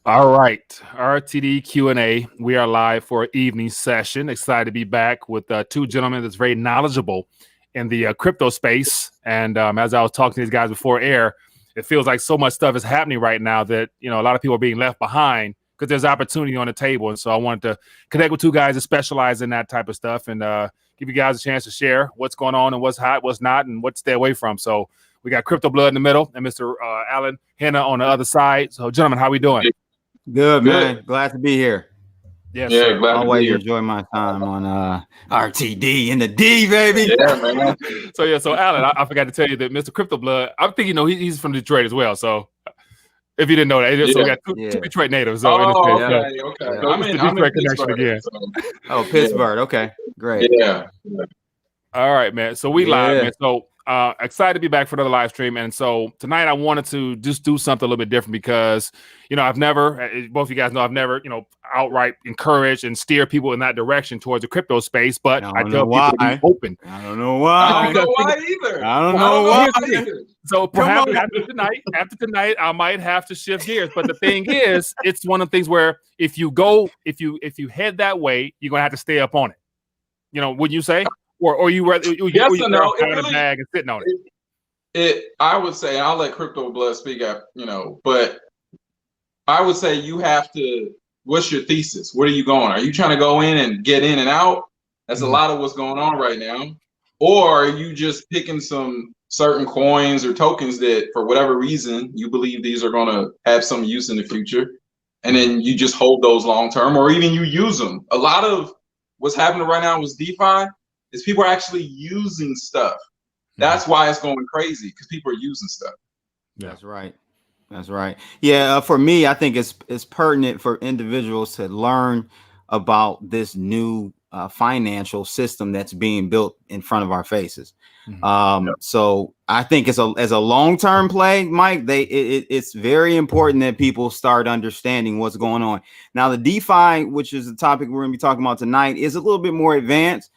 All right, RTD Q&A. We are live for an evening session. Excited to be back with two gentlemen that's very knowledgeable in the crypto space. And as I was talking to these guys before air, it feels like so much stuff is happening right now that, you know, a lot of people are being left behind because there's opportunity on the table. And so I wanted to connect with two guys that specialize in that type of stuff and give you guys a chance to share what's going on and what's hot, what's not, and what to stay away from. So we got Crypto Blood in the middle and Mr. Alan Henna on the other side. So gentlemen, how we doing? Good, man. Glad to be here. Yes, yeah, sir. glad Always to be here. enjoy my time on RTD in the D, baby. Yeah, man. So Alan, I forgot to tell you that Mr. Crypto Blood, I think you know he's from Detroit as well. So if you didn't know that, so we got two Detroit natives. So okay. So I'm in Detroit connection Pittsburgh, again. so. Oh, Pittsburgh. Okay, great. Yeah. All right, man. So we live, man. So excited to be back for another live stream. And so tonight I wanted to just do something a little bit different because, you know, I've never, both of you guys know, I've never, you know, outright encourage and steer people in that direction towards the crypto space. But I tell people to be open. I don't know why. I don't know why either. I don't know why. So perhaps after tonight, I might have to shift gears. But the thing is, it's one of the things where if you head that way, you're gonna have to stay up on it. You know, would you say? Or you rather yes or no? Out of the bag and sitting on it. I would say I'll let Crypto Blood speak up, you know, but I would say you have to. What's your thesis? Where are you going? Are you trying to go in and get in and out? That's a lot of what's going on right now. Or are you just picking some certain coins or tokens that, for whatever reason, you believe these are going to have some use in the future, and then you just hold those long term, or even you use them? A lot of what's happening right now with DeFi is people are actually using stuff. That's why it's going crazy, because people are using stuff. Yeah. That's right. That's right. Yeah, for me, I think it's pertinent for individuals to learn about this new financial system that's being built in front of our faces. So I think as a long-term play, Mike, it's very important that people start understanding what's going on. Now, the DeFi, which is the topic we're going to be talking about tonight, is a little bit more advanced.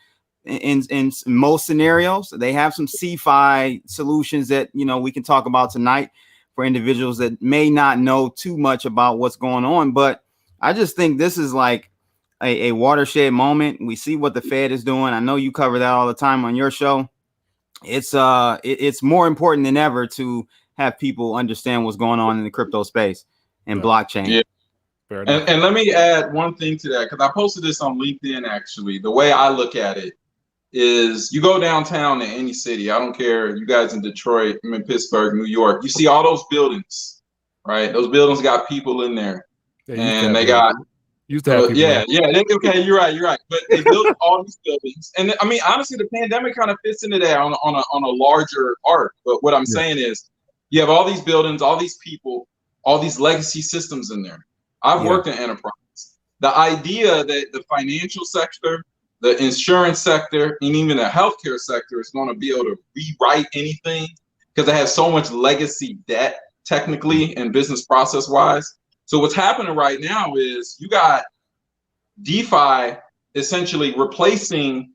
In most scenarios, they have some CeFi solutions that, you know, we can talk about tonight for individuals that may not know too much about what's going on. But I just think this is like a watershed moment. We see what the Fed is doing. I know you cover that all the time on your show. It's more important than ever to have people understand what's going on in the crypto space and blockchain. Yeah. And let me add one thing to that, because I posted this on LinkedIn. Actually, the way I look at it is, you go downtown to any city, I don't care, you guys in Detroit, I'm in Pittsburgh, New York, you see all those buildings, right? Those buildings got people in there, and they got okay, you're right. But they built all these buildings, and I mean, honestly, the pandemic kind of fits into that on a larger arc. But what I'm saying is, you have all these buildings, all these people, all these legacy systems in there. I've worked in enterprise. The idea that the financial sector, the insurance sector, and even the healthcare sector is going to be able to rewrite anything, because it has so much legacy debt, technically and business process wise. So what's happening right now is you got DeFi essentially replacing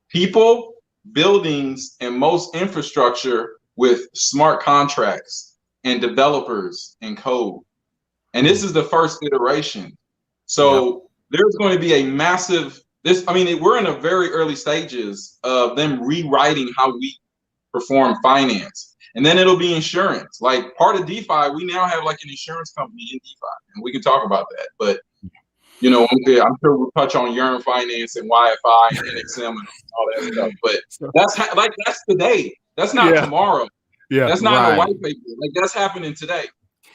people, buildings, and most infrastructure with smart contracts and developers and code. And this is the first iteration. So there's going to be a massive, we're in the very early stages of them rewriting how we perform finance. And then it'll be insurance. Like, part of DeFi, we now have like an insurance company in DeFi, and we can talk about that. But, you know, I'm sure we'll touch on Yearn Finance and YFI and NXM and all that stuff. But that's today. That's not tomorrow. Yeah, that's not in the white paper. Like, that's happening today.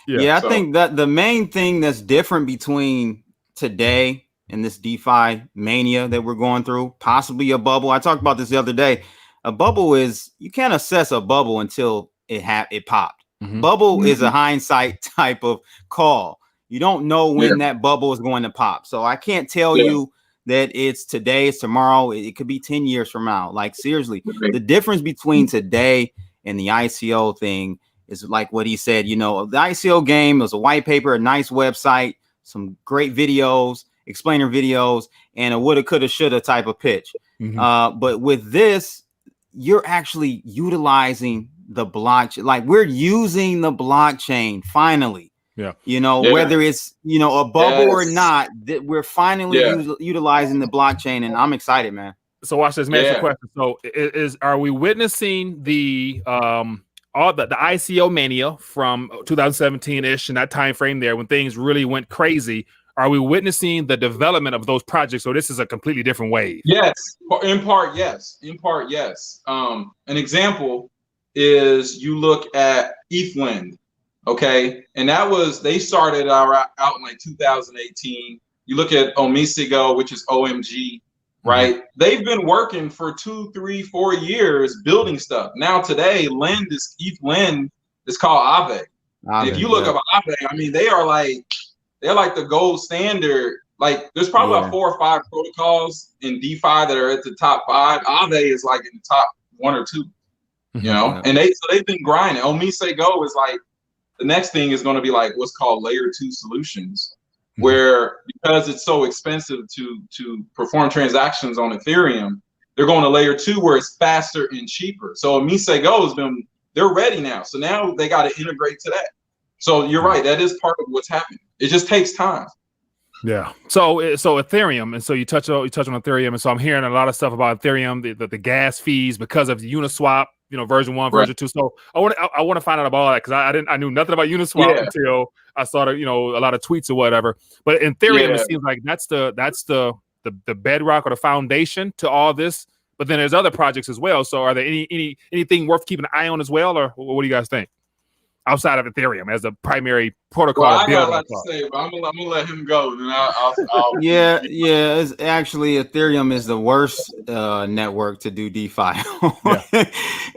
I think that the main thing that's different between today and this DeFi mania that we're going through, possibly a bubble. I talked about this the other day. A bubble is, you can't assess a bubble until it popped. Bubble is a hindsight type of call. You don't know when that bubble is going to pop. So I can't tell you that it's today, it's tomorrow. It could be 10 years from now. Like, seriously, the difference between today and the ICO thing is like what he said. You know, the ICO game was a white paper, a nice website, some great videos, explainer videos, and a woulda, coulda, shoulda type of pitch. But with this, you're actually utilizing the blockchain. Like, we're using the blockchain finally. Yeah. You know, whether it's, you know, a bubble or not, that we're finally utilizing the blockchain, and I'm excited, man. So watch this, man. Question. So are we witnessing the all the ICO mania from 2017-ish and that time frame there when things really went crazy? Are we witnessing the development of those projects? So this is a completely different wave. Yes, in part, yes. In part, yes. An example is you look at ETHWind, okay? And that was, they started out in like 2018. You look at Omisigo, which is OMG, right? They've been working for 2, 3, 4 years building stuff. Now today, ETHWind is called Aave. And if you look up Aave, I mean, they're like the gold standard. Like there's probably about 4 or 5 protocols in DeFi that are at the top 5. Aave is like in the top 1 or 2, you know, and they've been grinding. Omisigo is like, the next thing is going to be like what's called layer 2 solutions, where because it's so expensive to perform transactions on Ethereum, they're going to layer 2 where it's faster and cheaper. So Omisigo they're ready now. So now they got to integrate to that. So you're right. That is part of what's happening. It just takes time. Yeah. So Ethereum, and so you touch on Ethereum, and so I'm hearing a lot of stuff about Ethereum, the gas fees because of the Uniswap, you know, version 1, version 2. So I want to find out about all that because I knew nothing about Uniswap until I saw a lot of tweets or whatever. But in Ethereum, it seems like that's the bedrock or the foundation to all this. But then there's other projects as well. So are there anything worth keeping an eye on as well, or what do you guys think? Outside of Ethereum as a primary protocol. Well, I got a lot to say, but I'm gonna let him go. And I'll It's actually Ethereum is the worst network to do DeFi.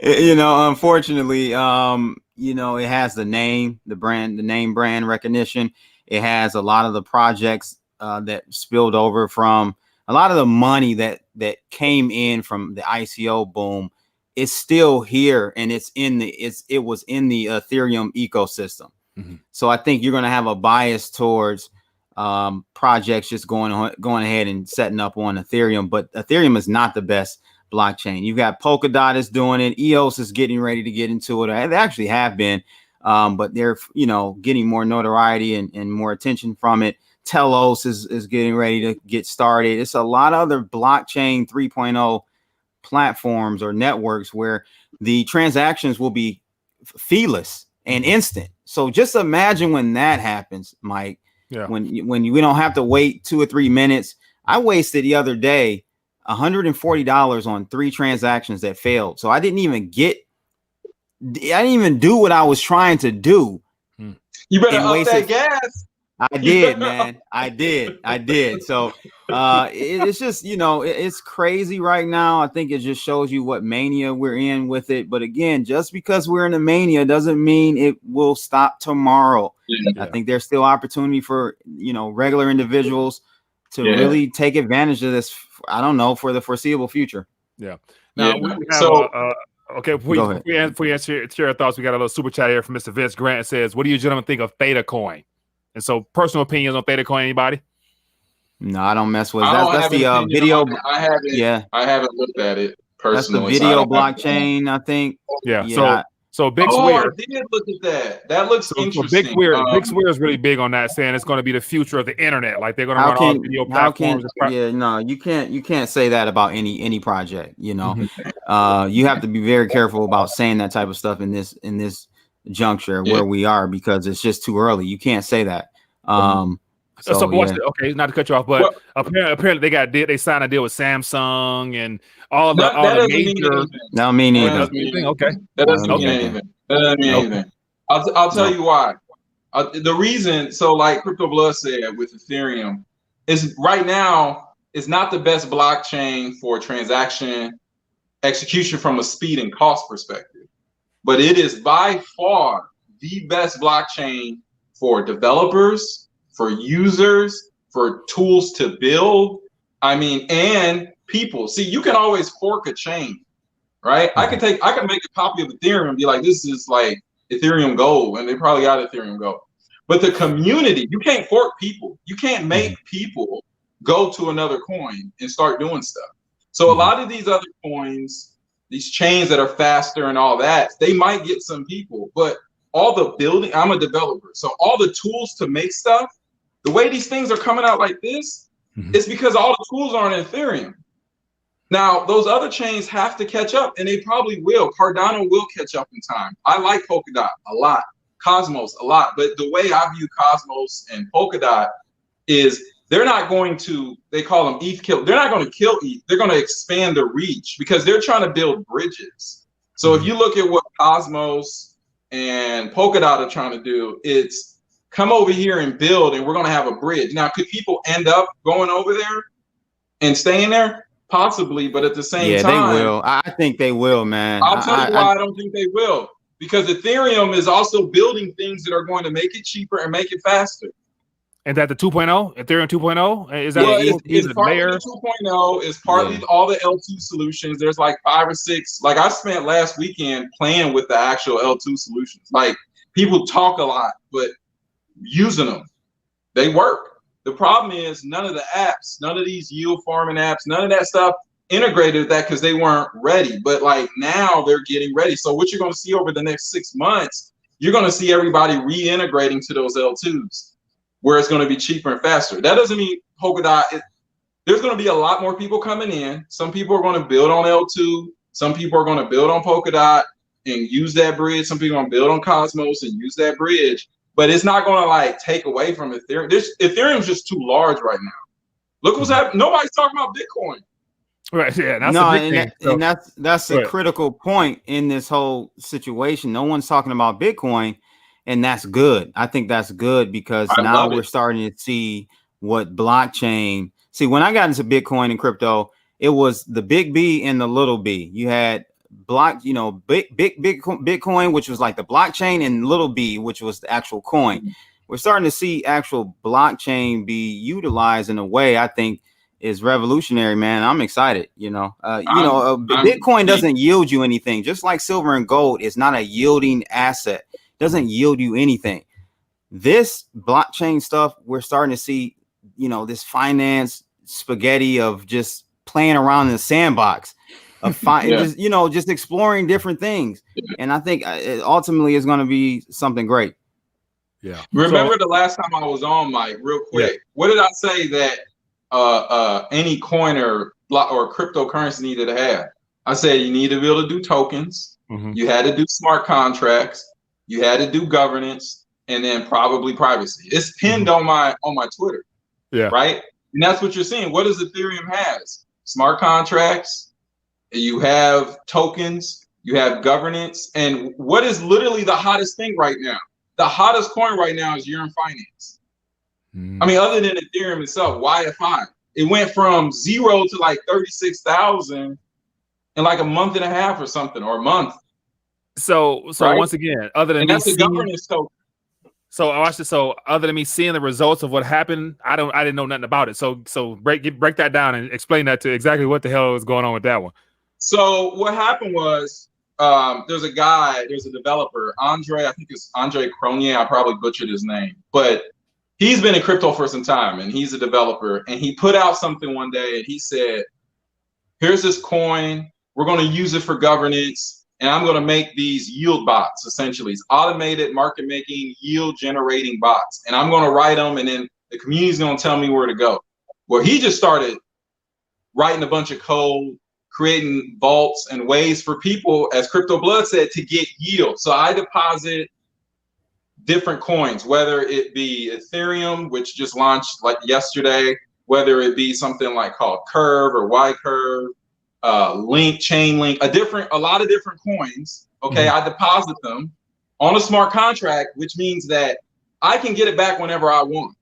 You know, unfortunately, you know, it has the name brand recognition. It has a lot of the projects that spilled over from a lot of the money that came in from the ICO boom. It's still here, and it was in the Ethereum ecosystem. So I think you're going to have a bias towards projects just going ahead and setting up on Ethereum. But Ethereum is not the best blockchain. You've got Polkadot is doing it. EOS is getting ready to get into it. They actually have been, but they're getting more notoriety and more attention from it. Telos is getting ready to get started. It's a lot of other blockchain 3.0 platforms or networks where the transactions will be feeless and instant. So just imagine when that happens, Mike. When we don't have to wait 2 or 3 minutes. I wasted the other day $140 on 3 transactions that failed. So I didn't even do what I was trying to do. You better up that gas. I did, man. I did. So it's just, it's crazy right now. I think it just shows you what mania we're in with it. But again, just because we're in a mania doesn't mean it will stop tomorrow. I think there's still opportunity for, regular individuals to really take advantage of this. I don't know, for the foreseeable future. Yeah. Now we have, okay, before we answer your thoughts, we got a little super chat here from Mr. Vince Grant. It says, what do you gentlemen think of Theta coin? And so, personal opinions on Theta coin, anybody? No, I don't mess with it. That's the video. I haven't looked at it personally. That's the video blockchain, I think. Yeah. So Big Swear. I did look at that. That looks interesting. Big Swear is really big on that, saying it's going to be the future of the internet. Like they're going to run all video platforms. No, you can't say that about any project. You have to be very careful about saying that type of stuff in this juncture where we are, because it's just too early. You can't say that. Okay, not to cut you off, but apparently they signed a deal with Samsung and all the major. No, me neither. Okay, that doesn't mean anything. That doesn't mean anything. I'll tell you why. The reason, so like Crypto Blood said with Ethereum, is right now it's not the best blockchain for transaction execution from a speed and cost perspective, but it is by far the best blockchain for developers, for users, for tools to build. And people. See, you can always fork a chain, right? I can make a copy of Ethereum and be like, this is like Ethereum Gold, and they probably got Ethereum Gold. But the community, you can't fork people. You can't make people go to another coin and start doing stuff. So a lot of these other coins, these chains that are faster and all that, they might get some people, but all the building, I'm a developer. So all the tools to make stuff, the way these things are coming out like this, it's because all the tools are on Ethereum. Now, those other chains have to catch up, and they probably will. Cardano will catch up in time. I like Polkadot a lot, Cosmos a lot, but the way I view Cosmos and Polkadot is they're not going to, they call them ETH kill. They're not going to kill ETH. They're going to expand the reach because they're trying to build bridges. So if you look at what Cosmos and Polkadot are trying to do, it's come over here and build, and we're going to have a bridge. Now, could people end up going over there and staying there? Possibly, but at the same time, they will. I think they will, man. I'll tell you why I don't think they will. Because Ethereum is also building things that are going to make it cheaper and make it faster. And that the 2.0, Ethereum 2.0, is that it's partly the 2.0, it's partly all the L2 solutions. There's like 5 or 6. Like I spent last weekend playing with the actual L2 solutions. Like people talk a lot, but using them, they work. The problem is none of the apps, none of these yield farming apps, none of that stuff integrated with that because they weren't ready. But like now they're getting ready. So what you're going to see over the next 6 months, you're going to see everybody reintegrating to those L2s where it's going to be cheaper and faster. That doesn't mean Polkadot. There's going to be a lot more people coming in. Some people are going to build on L2. Some people are going to build on Polkadot and use that bridge. Some people are going to build on Cosmos and use that bridge. But it's not going to like take away from Ethereum. Ethereum's just too large right now. Look what's happening. Nobody's talking about Bitcoin. Right. Yeah. That's that's a critical point in this whole situation. No one's talking about Bitcoin, and that's good. I think that's good because now we're starting to see what blockchain. See, when I got into Bitcoin and crypto, it was the big B and the little b. You had big Bitcoin, which was like the blockchain, and little b, which was the actual coin. We're starting to see actual blockchain be utilized in a way I think is revolutionary, man. I'm excited. Bitcoin doesn't yield you anything, just like silver and gold is not a yielding asset. It doesn't yield you anything. This blockchain stuff, we're starting to see, this finance spaghetti of just playing around in the sandbox. Just exploring different things, and I think it ultimately is going to be something great. Yeah. Remember the last time I was on, Mike? Real quick, what did I say that any coin or cryptocurrency needed to have? I said you need to be able to do tokens. You had to do smart contracts. You had to do governance, and then probably privacy. It's pinned on my Twitter. Yeah. Right. And that's what you're seeing. What does Ethereum has? Smart contracts. You have tokens, you have governance, and what is literally the hottest thing right now? The hottest coin right now is Yearn Finance. I mean, other than Ethereum itself, YFI. It went from 0 to like 36,000 in like a month and a half or something, or a month. So once again, other than that's a governance token. So I watched it. So other than me seeing the results of what happened, I didn't know nothing about it. So break that down and explain that to exactly what the hell is going on with that one. So what happened was there's a developer, Andre, I think it's Andre Cronje. I probably butchered his name, but he's been in crypto for some time and he's a developer, and he put out something one day and he said, here's this coin, we're going to use it for governance, and I'm going to make these yield bots. Essentially, it's automated market making yield generating bots, and I'm going to write them, and then the community's going to tell me where to go. Well, he just started writing a bunch of code, creating vaults and ways for people, as Crypto Blood said, to get yield. So I deposit different coins, whether it be Ethereum, which just launched like yesterday, whether it be something like called Curve or Y Curve, Link, Chainlink, a lot of different coins. Okay, I deposit them on a smart contract, which means that I can get it back whenever I want.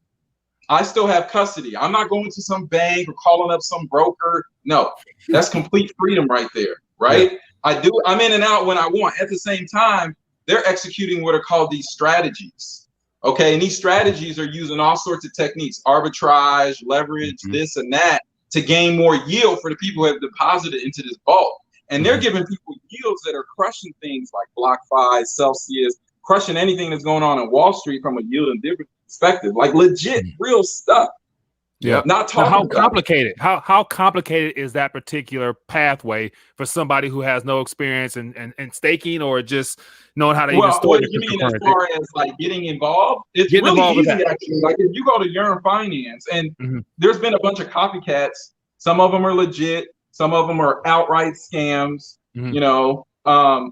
I still have custody. I'm not going to some bank or calling up some broker. No, that's complete freedom right there, right? Yeah. I'm in and out when I want. At the same time, they're executing what are called these strategies. Okay, and these strategies are using all sorts of techniques, arbitrage, leverage, this and that, to gain more yield for the people who have deposited into this vault. And they're giving people yields that are crushing things like BlockFi, Celsius, crushing anything that's going on in Wall Street from a yield and dividend perspective, like legit, real stuff. Yeah. Not Now, talking how about it. complicated? How complicated is that particular pathway for somebody who has no experience in staking or just knowing how to even Well, store what their do you mean as cryptocurrency? far as like getting involved? It's Getting really involved with easy that. actually. Like if you go to Yearn Finance, and Mhm. there's been a bunch of copycats. Some of them are legit. Some of them are outright scams. Mhm. You know,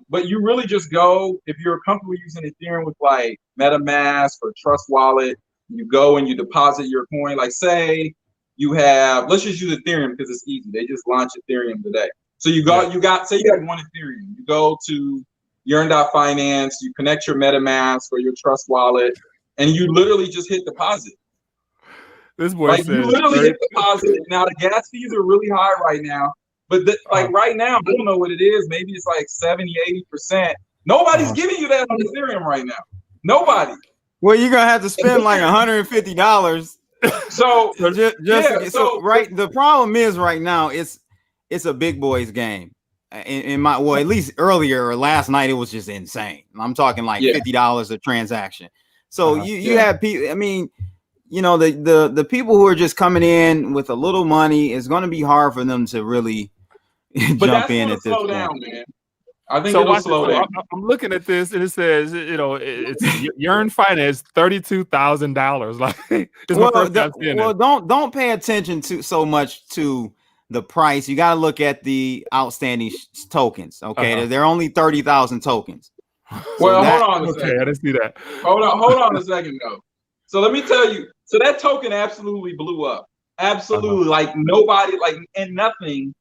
but you really just go if you're comfortable using Ethereum with like MetaMask or Trust Wallet. You go and you deposit your coin. Like say you have, let's just use Ethereum because it's easy. They just launched Ethereum today. So you got say you have one Ethereum. You go to Yearn.finance, you connect your MetaMask or your Trust Wallet, and you literally just hit deposit. This boy Like you says, literally hit deposit. Now the gas fees are really high right now, but like right now, I don't know what it is. Maybe it's like 70, 80%. Nobody's giving you that on Ethereum right now. Nobody. Well, you're gonna have to spend like $150. So Right. The problem is right now it's a big boys game. In my at least earlier or last night it was just insane. I'm talking like $50 a transaction. So you have people. I mean, you know, the people who are just coming in with a little money, it's going to be hard for them to really jump in at this point. Down, man. I think so it'll slow down. I'm looking at this and it says, you know, it's Yearn Finance $32,000. Like, don't pay attention to so much to the price. You got to look at the outstanding tokens. Okay, there are only 30,000 tokens. Well, hold on a second. Okay, I didn't see that. Hold on a second though. So let me tell you. So that token absolutely blew up. Absolutely, like nobody, like and nothing.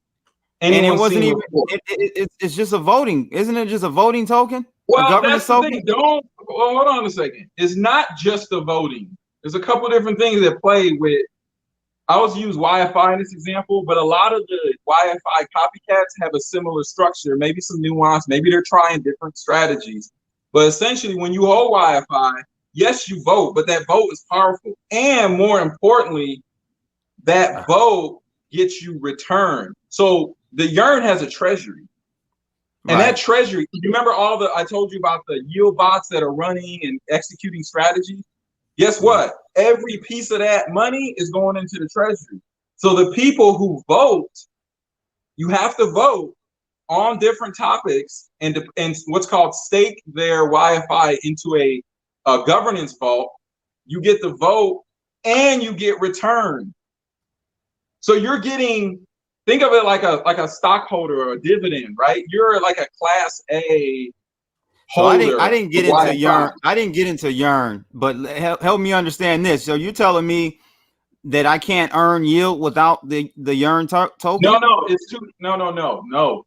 And it wasn't even. It's just a voting, isn't it? Just a voting token. Well, a governance that's the token. Well, hold on a second. It's not just the voting. There's a couple different things that play with. I always use Wi-Fi in this example, but a lot of the Wi-Fi copycats have a similar structure, maybe some nuance, maybe they're trying different strategies. But essentially, when you hold Wi-Fi, yes, you vote, but that vote is powerful. And more importantly, that vote gets you return. So the Yearn has a treasury. And that treasury, you remember I told you about the yield bots that are running and executing strategies? Guess what? Every piece of that money is going into the treasury. So the people who vote, you have to vote on different topics and what's called stake their Wi-Fi into a governance vault. You get the vote and you get return. So you're getting, think of it like a stockholder or a dividend, right? You're like a class A holder. So I didn't get into Yearn. I didn't get into Yearn, but help me understand this. So you're telling me that I can't earn yield without the Yearn token? No, it's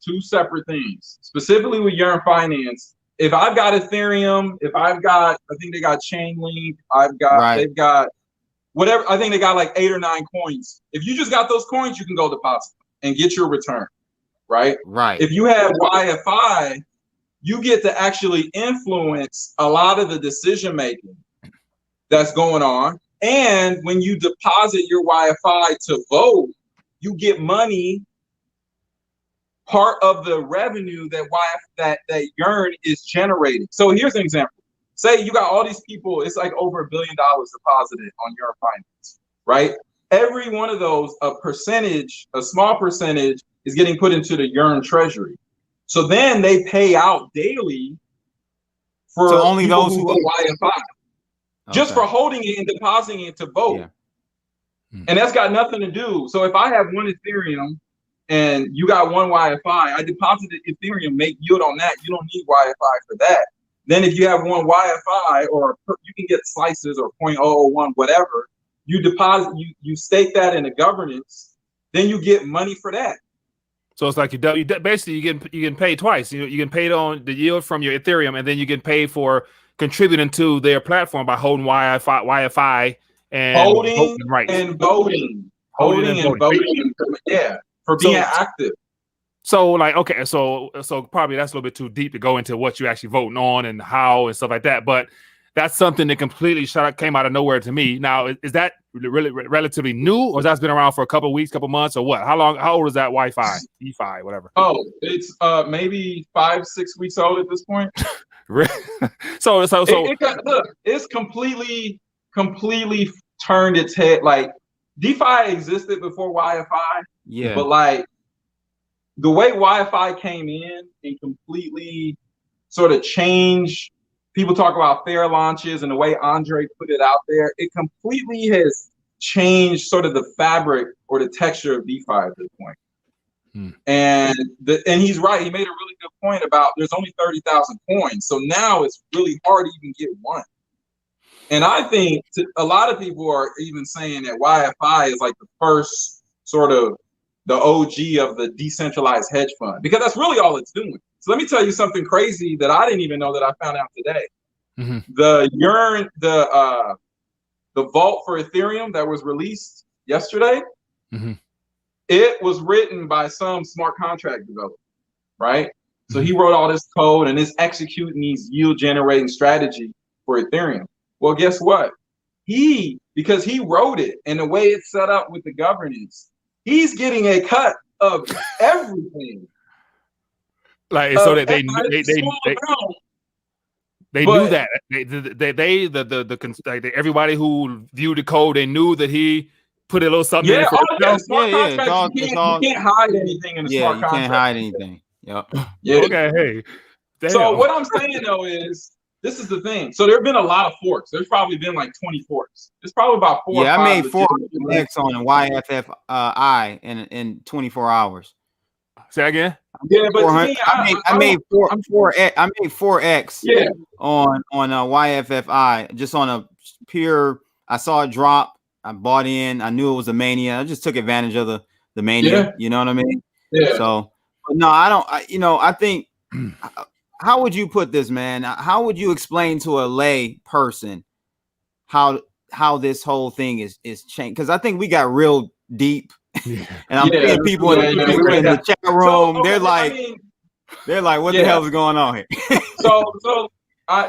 two separate things. Specifically with Yearn Finance, if I've got Ethereum, I think they got Chainlink, they've got whatever, I think they got like 8 or 9 coins. If you just got those coins, you can go deposit and get your return, right? Right. If you have Wi-Fi, you get to actually influence a lot of the decision making that's going on. And when you deposit your Wi-Fi to vote, you get money, part of the revenue that Yearn is generating. So here's an example. Say you got all these people, it's like over $1 billion deposited on Yearn Finance, right? Every one of those, a small percentage is getting put into the Yearn treasury. So then they pay out daily for only those who vote Wi-Fi. Just for holding it and depositing it to vote. Yeah. And that's got nothing to do. So if I have one Ethereum and you got one Wi-Fi, I deposited Ethereum, make yield on that. You don't need Wi-Fi for that. Then if you have one Wi-Fi, or you can get slices or 0.001, whatever, you deposit, you stake that in a governance, then you get money for that. So it's like you basically you get paid twice. You get paid on the yield from your Ethereum, and then you get paid for contributing to their platform by holding Wi-Fi and voting and voting. Yeah, for being active. So like, okay, so probably that's a little bit too deep to go into what you actually voting on and how and stuff like that. But that's something that completely came out of nowhere to me. Now, is that really relatively new, or has that been around for a couple of weeks, couple of months, or what? How old is that Wi-Fi, EFI, whatever? Oh, it's maybe 5-6 weeks old at this point. So look, it's completely turned its head. Like DeFi existed before YFI. Yeah. But like the way YFI came in and completely sort of changed, people talk about fair launches and the way Andre put it out there, it completely has changed sort of the fabric or the texture of DeFi at this point. And he's right. He made a really good point about there's only 30,000 coins. So now it's really hard to even get one. And I think a lot of people are even saying that YFI is like the first sort of the OG of the decentralized hedge fund, because that's really all it's doing. So let me tell you something crazy that I didn't even know that I found out today. The vault for Ethereum that was released yesterday, it was written by some smart contract developer, right? So he wrote all this code and is executing these yield generating strategy for Ethereum. Well, guess what? Because he wrote it and the way it's set up with the governance, he's getting a cut of everything. Like, so that they knew that everybody who viewed the code, they knew that he put a little something in it for himself. You can't hide anything in the smart contract. You can't hide anything. Yep. Yeah. Okay. Hey. Damn. So what I'm saying though is, this is the thing. So there have been a lot of forks. There's probably been like 20 forks. It's probably about 4 or 5. I made 4 X on YFFI in 24 hours. Say again? Yeah, but I made 4X on YFFI just on a pure. I saw it drop. I bought in. I knew it was a mania. I just took advantage of the mania. Yeah. You know what I mean? Yeah. So, but no, I don't. I think. How would you put this, man? How would you explain to a lay person how this whole thing is changed? Because I think we got real deep, and I'm seeing people in the chat room. So, they're like, what the hell is going on here? so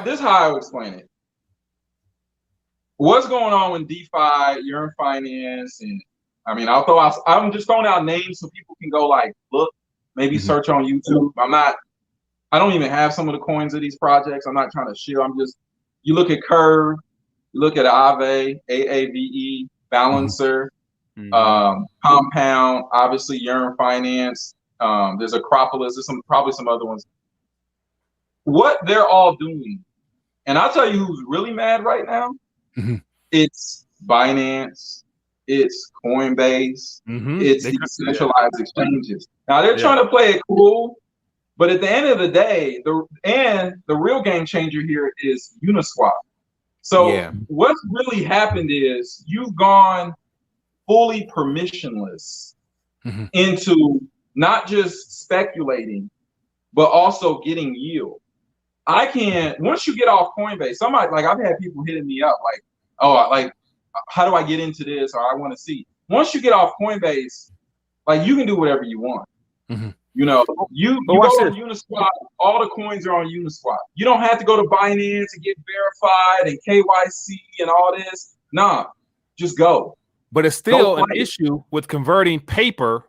this is how I would explain it. What's going on with DeFi? You're in finance, and I mean, I'm just throwing out names so people can go like look, maybe search on YouTube. I don't even have some of the coins of these projects. I'm not trying to share. You look at Curve, you look at Aave, AAVE, Balancer, Compound, obviously Yearn Finance. There's Acropolis. There's probably some other ones. What they're all doing, and I'll tell you who's really mad right now. It's Binance, it's Coinbase, it's decentralized exchanges. Now they're trying to play it cool. But at the end of the day, the real game changer here is Uniswap. So what's really happened is you've gone fully permissionless into not just speculating, but also getting yield. Once you get off Coinbase, I've had people hitting me up like, how do I get into this? Or I want to see. Once you get off Coinbase, like you can do whatever you want. You go to Uniswap, all the coins are on Uniswap. You don't have to go to Binance and get verified and KYC and all this. Nah, just go. But it's still an issue with converting paper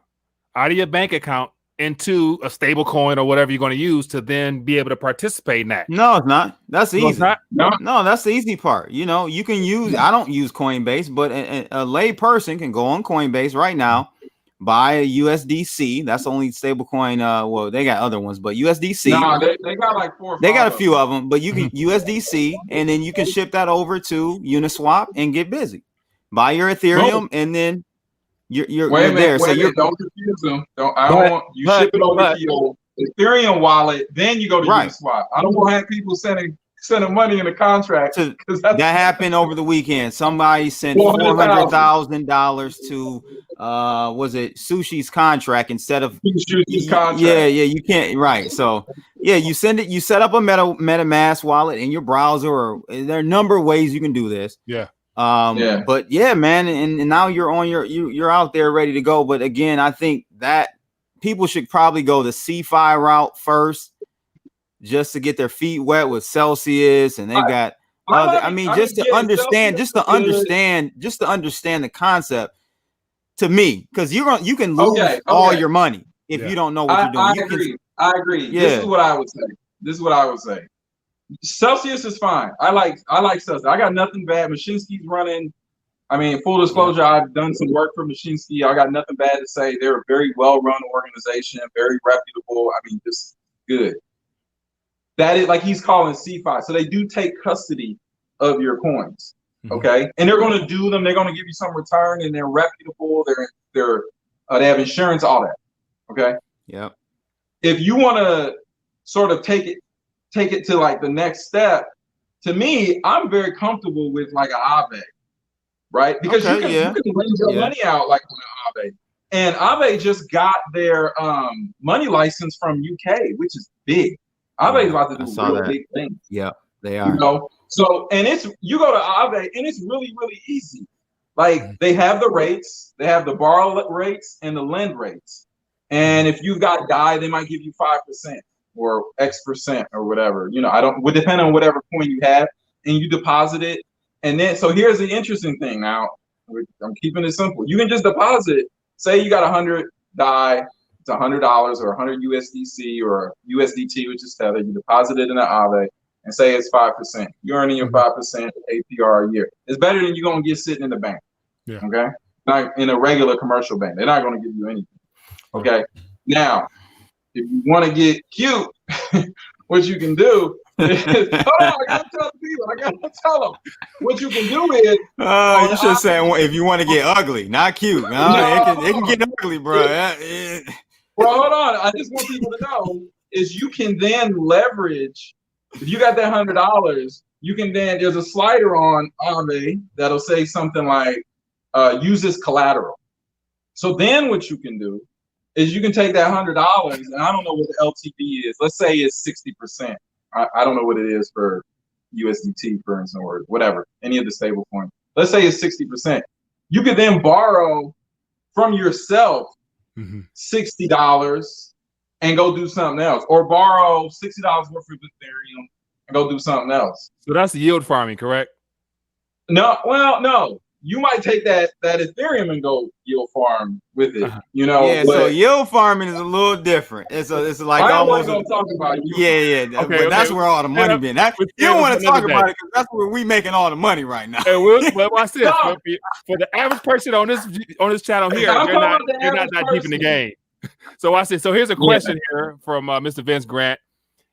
out of your bank account into a stable coin or whatever you're going to use to then be able to participate in that. No, it's not. That's easy. It's not? No, that's the easy part. You can use, I don't use Coinbase, but a lay person can go on Coinbase right now, buy a USDC. That's the only stable coin. Well, they got other ones, but USDC. No, they got like 4 or 5. They got a few of them, but you can USDC, and then you can ship that over to Uniswap and get busy. Buy your Ethereum, and then you're there. So don't confuse them. Ship it over to your Ethereum wallet, then you go to Uniswap. I don't want to have people sending money in the contract. That happened over the weekend. Somebody sent $400,000 to was it Sushi's contract instead of Sushi's contract. Yeah, you can't, right. So you send it, you set up a MetaMask wallet in your browser, or there are a number of ways you can do this. But man, and now you're out there ready to go. But again, I think that people should probably go the CeFi route first, just to get their feet wet with Celsius, and they got just to understand the concept. To me, because you can lose all your money if you don't know what you're doing. I agree. Yeah. This is what I would say. Celsius is fine. I like Celsius. I got nothing bad. Mashinsky's running I mean, full disclosure, I've done some work for Machinsky. I got nothing bad to say. They're a very well-run organization, very reputable. I mean, just good. That is like he's calling CFI. So they do take custody of your coins. Okay. And they're going to do them. They're going to give you some return, and they're reputable. They have insurance, all that. Okay. Yeah. If you want to sort of take it to like the next step, to me, I'm very comfortable with like an Aave, right? Because you can lend your money out like on an Aave. And Aave just got their money license from UK, which is big. Aave is about to do real big things. Yeah, they are. You know? So, and you go to Aave, and it's really, really easy. Like they have the rates, they have the borrow rates and the lend rates. And if you've got DAI, they might give you 5% or X% or whatever. You know, would depend on whatever coin you have, and you deposit it. And then, so here's the interesting thing. Now, I'm keeping it simple. You can just deposit. Say you got 100 DAI, it's $100 or 100 USDC or USDT, which is Tether. You deposit it in an Aave and say it's 5%. You're earning your 5% APR a year. It's better than you're gonna get sitting in the bank. Yeah. Okay. Not in a regular commercial bank. They're not gonna give you anything. Okay. Now, if you want to get cute, what you can do is, hold on, I gotta tell the people. I gotta tell them what you can do is. You should say if you want to get ugly, not cute. No, it can get ugly, bro. Well, hold on. I just want people to know is you can then leverage. If you got that $100, you can then there's a slider on Aave that'll say something like use this collateral. So then what you can do is you can take that $100, and I don't know what the LTV is. Let's say it's 60%. I don't know what it is for USDT, for instance, or whatever, any of the stable coins. Let's say it's 60%. You could then borrow from yourself $60 and go do something else, or borrow $60 worth of Ethereum and go do something else. So that's yield farming, correct? No, well, no. You might take that Ethereum and go yield farm with it, you know. Yeah, so yield farming is a little different. It's like I almost gonna talk about you. Yeah. Okay, but that's where all the money been. You don't want to talk about it because that's where we making all the money right now. Hey, well, watch this. For the average person on this channel here, they're not that deep in the game. So watch this. So here's a question here from Mr. Vince Grant.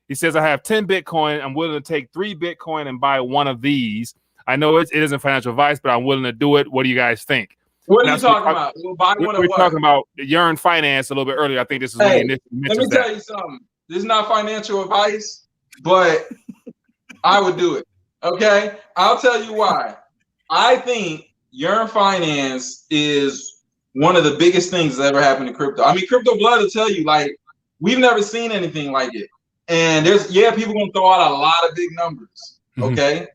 He says, I have 10 Bitcoin. I'm willing to take 3 Bitcoin and buy one of these. I know it isn't financial advice, but I'm willing to do it. What do you guys think? What are you talking about? We're talking about Yearn Finance a little bit earlier. I think this is when you let me tell you something. This is not financial advice, but I would do it. Okay? I'll tell you why. I think Yearn Finance is one of the biggest things that ever happened in crypto. I mean, Crypto Blood will tell you, like, we've never seen anything like it. And people gonna throw out a lot of big numbers. Okay?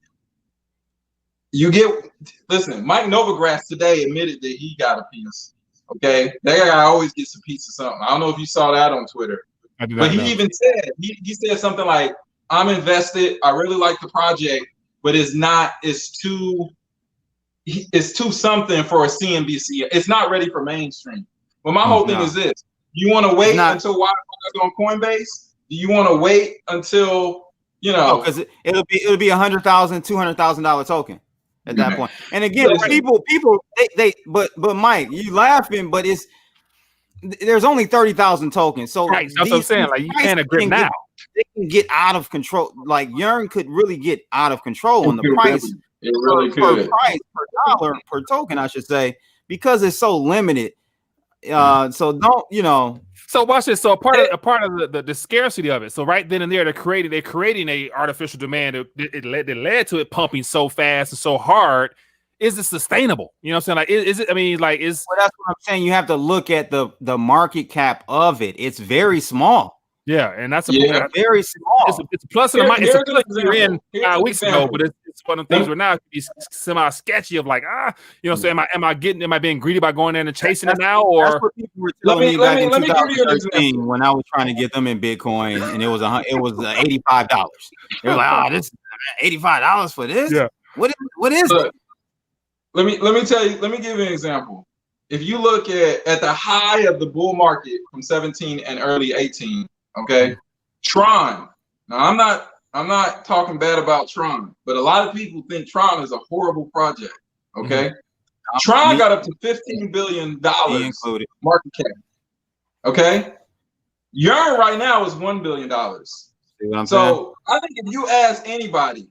Listen, Mike Novogratz today admitted that he got a piece. Okay, that guy always gets a piece of something. I don't know if you saw that on Twitter, but he even said he said something like, "I'm invested. I really like the project, but it's too something for a CNBC. It's not ready for mainstream." But my whole thing is this: you want to wait until Wi-Fi on Coinbase? Do you want to wait until because it'll be $100,000, $200,000 token. At that point, and again, people, but Mike, you laughing, but there's only 30,000 tokens, so right. That's what I'm saying. Like you can't agree now. They can get out of control. Like Yearn could really get out of control on the price. It really per price per dollar per token, I should say, because it's so limited. So don't So watch this. So a part of the scarcity of it. So right then and there, they're creating a artificial demand that led to it pumping so fast and so hard. Is it sustainable? You know what I'm saying? Like, is it? I mean, like, that's what I'm saying. You have to look at the market cap of it. It's very small. Yeah, and that's very small. It's a plus and a minus. It's a plus you're in 5 weeks ago, but it's one of the things where now it's semi sketchy of like, you know, so am I being greedy by going in and chasing it now? Or that's what people were telling me back in 2013 when I was trying to get them in Bitcoin, and it was $85. They were like, this $85 for this? Yeah. What is it? Let me tell you. Let me give you an example. If you look at the high of the bull market from 17 and early 18. Okay, Tron. Now I'm not talking bad about Tron, but a lot of people think Tron is a horrible project. Okay, Tron got up to $15 billion market cap. Okay. Yearn right now is $1 billion. So I think if you ask anybody,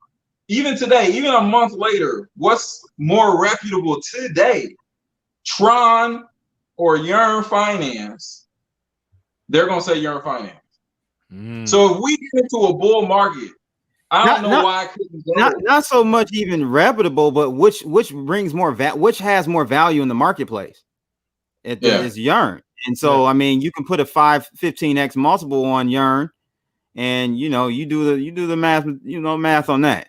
even today, even a month later, what's more reputable today, Tron or Yearn Finance? They're gonna say Yearn Finance. So if we get into a bull market, I don't know why I couldn't go. Not so much even reputable, but which brings more which has more value in the marketplace. Is Yearn. And so I mean, you can put a 15x multiple on Yearn, and you do the math, math on that.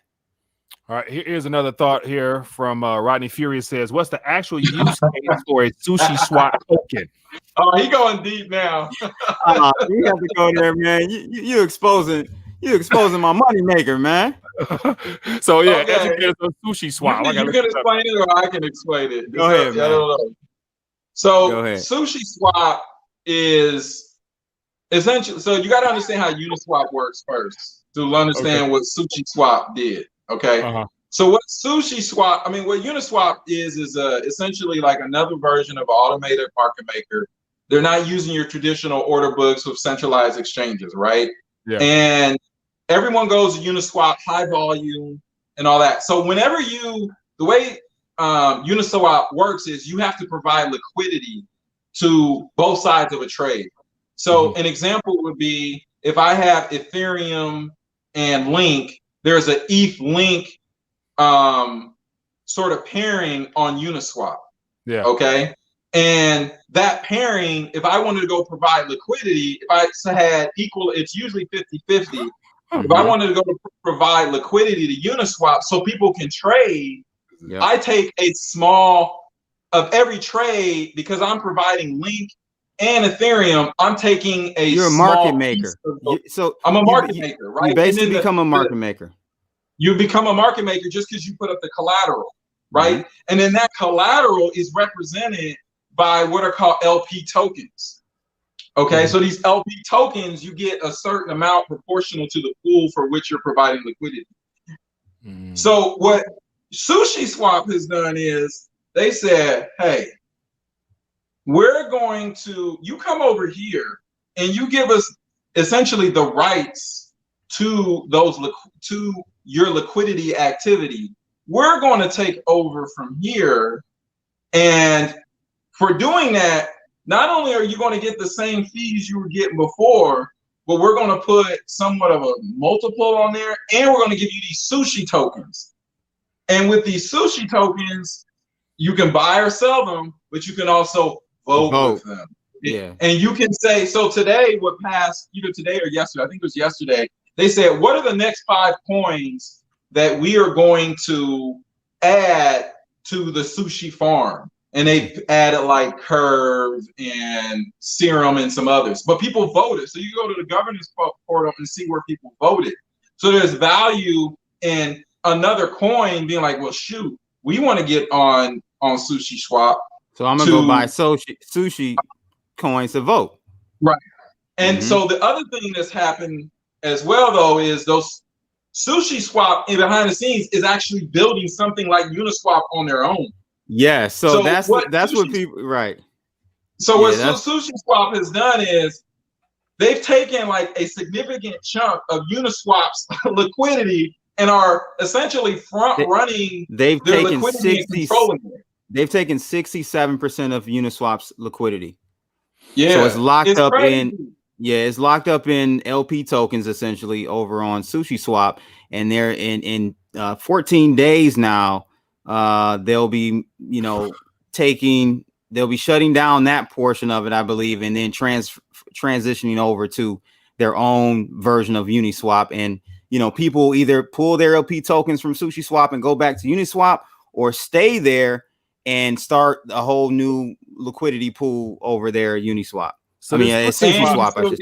All right, here's another thought here from Rodney Fury. Says, what's the actual use case for a SushiSwap token? Oh, he going deep now. You have to go there, man. You exposing my money maker, man. So yeah, educate us on SushiSwap. You can explain it, or I can explain it. Go ahead, man. I don't know. So SushiSwap is essentially, so you got to understand how Uniswap works first to understand what SushiSwap did. Okay. So what SushiSwap, what Uniswap is essentially like another version of an automated market maker. They're not using your traditional order books with centralized exchanges, right? Yeah. And everyone goes to Uniswap, high volume and all that. So whenever the way Uniswap works is you have to provide liquidity to both sides of a trade. So an example would be if I have Ethereum and Link, there's an ETH Link sort of pairing on Uniswap. Yeah. Okay. And that pairing, if I wanted to go provide liquidity, if I had equal, it's usually 50-50. If I wanted to go provide liquidity to Uniswap so people can trade, I take a small of every trade because I'm providing Link and Ethereum. I'm taking a You're a market maker. So I'm a market maker, right? You basically become a market maker. You become a market maker just because you put up the collateral, right? And then that collateral is represented by what are called LP tokens. Okay, so these LP tokens, you get a certain amount proportional to the pool for which you're providing liquidity. So what SushiSwap has done is they said, hey, we're going to, you come over here and you give us essentially the rights to your liquidity activity. We're going to take over from here. And for doing that, not only are you going to get the same fees you were getting before, but we're going to put somewhat of a multiple on there, and we're going to give you these sushi tokens. And with these sushi tokens, you can buy or sell them, but you can also vote with them. Yeah. And you can say, so today, what passed either today or yesterday, I think it was yesterday, they said, what are the next 5 coins that we are going to add to the sushi farm? And they added like Curve and Serum and some others, but people voted. So you go to the governance portal and see where people voted. So there's value in another coin being like, well, shoot, we want to get on SushiSwap. So I'm gonna go buy sushi coins to vote. Right. And so the other thing that's happened as well, though, is those SushiSwap behind the scenes is actually building something like Uniswap on their own. Yeah, so that's what people right. So what SushiSwap has done is they've taken like a significant chunk of Uniswap's liquidity and are essentially front running. They've taken 67% of Uniswap's liquidity. Yeah, so it's locked up in. Yeah, it's locked up in LP tokens essentially over on SushiSwap, and they're in 14 days now. They'll be shutting down that portion of it, I believe, and then transitioning over to their own version of Uniswap. And people either pull their LP tokens from SushiSwap and go back to Uniswap, or stay there and start a whole new liquidity pool over there at Uniswap. So it's SushiSwap, I should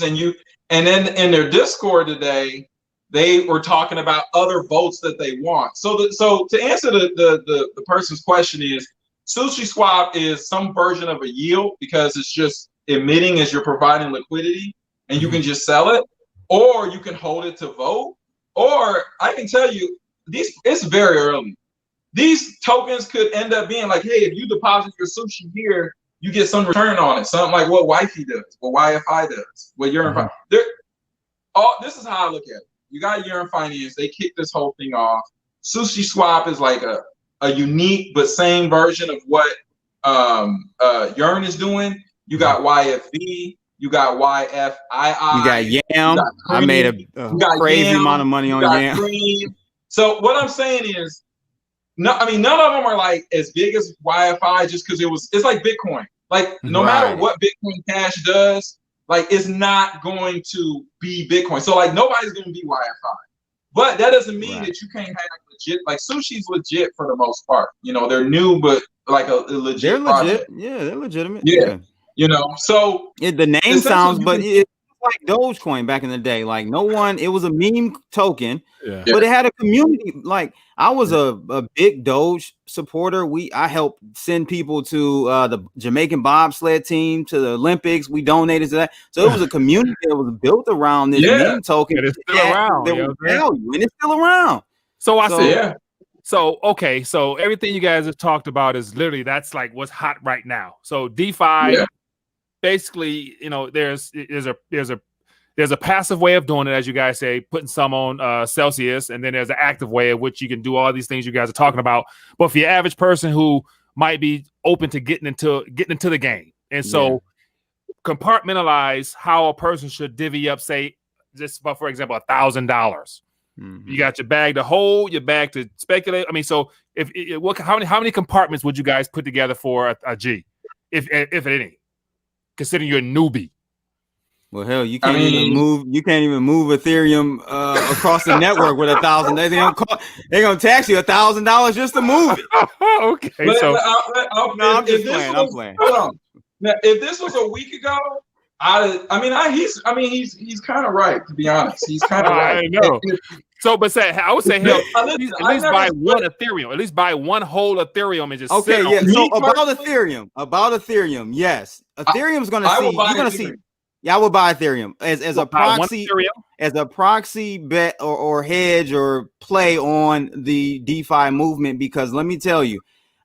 say. And then in their Discord today, they were talking about other votes that they want. So to answer the person's question is, SushiSwap is some version of a yield because it's just emitting as you're providing liquidity, and you can just sell it, or you can hold it to vote. Or I can tell you, it's very early. these tokens could end up being like, hey, if you deposit your sushi here, you get some return on it. Something like what Wifey does, what YFI does, what Yearn this is how I look at it. You got Yearn Finance, they kicked this whole thing off. SushiSwap is like a unique but same version of what Yearn is doing. You got YFV, you got YFII, You got Yam. I made a crazy amount of money on Yam. So what I'm saying is, no, I mean, none of them are like as big as YFI just because it's like Bitcoin. Like no matter what Bitcoin Cash does, like it's not going to be Bitcoin. So like nobody's going to be YFI. But that doesn't mean that you can't have legit, like Sushi's legit for the most part. You know, they're new, but like a legit. They're legit. Project. Yeah, they're legitimate. Yeah. You know, so the name sounds, but it's like Dogecoin back in the day. Like no one, it was a meme token, but it had a community. Like I was a big Doge supporter. I helped send people to the Jamaican bobsled team, to the Olympics. We donated to that. So it was a community that was built around this meme token. And it's still around. There was value, and it's still around. So I said, so okay, so everything you guys have talked about is literally that's like what's hot right now. So DeFi, basically, you know, there's a passive way of doing it, as you guys say, putting some on Celsius, and then there's an active way of which you can do all these things you guys are talking about. But for your average person who might be open to getting into the game, and so compartmentalize how a person should divvy up, say, just for example, $1,000. You got your bag to hold, your bag to speculate. I mean, so how many compartments would you guys put together for a G, if any, considering you're a newbie? Well, hell, you can't even move. You can't even move Ethereum across the network with $1,000. They're gonna tax you $1,000 just to move it. Okay, I'm just playing. I'm playing. Hold on. Now, if this was a week ago, he's kind of right, to be honest. He's kind of right. I know. So, but I would say, hell, at least buy one Ethereum. At least buy one whole Ethereum and just okay. Yeah. So about Ethereum, yes, Ethereum's gonna see. You're gonna see. Yeah, I would buy Ethereum as a proxy bet or hedge or play on the DeFi movement, because let me tell you,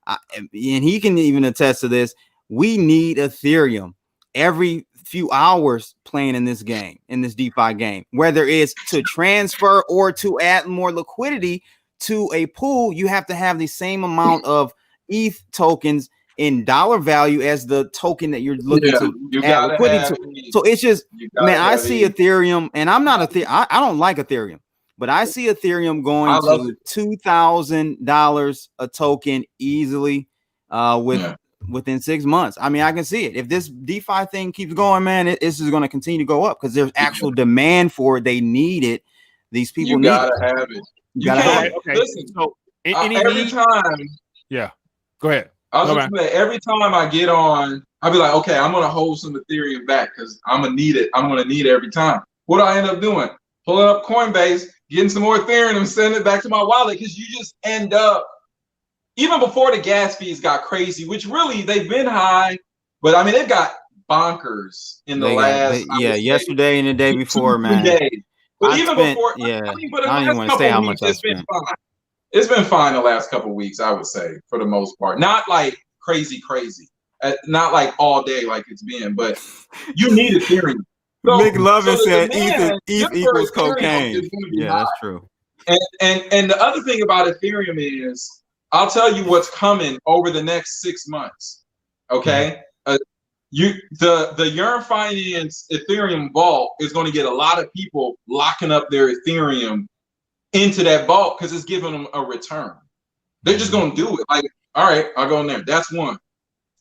and he can even attest to this, we need Ethereum every few hours playing in this game, in this DeFi game, whether it's to transfer or to add more liquidity to a pool. You have to have the same amount of ETH tokens in dollar value as the token that you're looking to add liquidity to. So it's just, man, I see Ethereum, and I'm not I don't like Ethereum, but I see Ethereum going to $2,000 a token easily within 6 months. I mean, I can see it. If this DeFi thing keeps going, man, it's just going to continue to go up because there's actual demand for it. They need it. These people need it. Have it. You gotta have it. Okay. Listen, so every time. Yeah. Go ahead. I was just saying, every time I get on, I'll be like, okay, I'm going to hold some Ethereum back because I'm going to need it. I'm going to need it every time. What do I end up doing? Pulling up Coinbase, getting some more Ethereum and sending it back to my wallet, because you just end up, even before the gas fees got crazy, which really they've been high, but I mean, they've got bonkers in the yesterday and the day before, man. But even before, I don't even want to say how much I spent. It's been fine the last couple of weeks, I would say, for the most part. Not like crazy, not like all day like it's been, but you need Ethereum. So, McLovin said ETH equals cocaine. Yeah, that's true. And the other thing about Ethereum is, I'll tell you what's coming over the next 6 months. Okay, the Yearn Finance Ethereum vault is going to get a lot of people locking up their Ethereum into that vault because it's giving them a return. They're just going to do it. Like, all right, I'll go in there. That's one.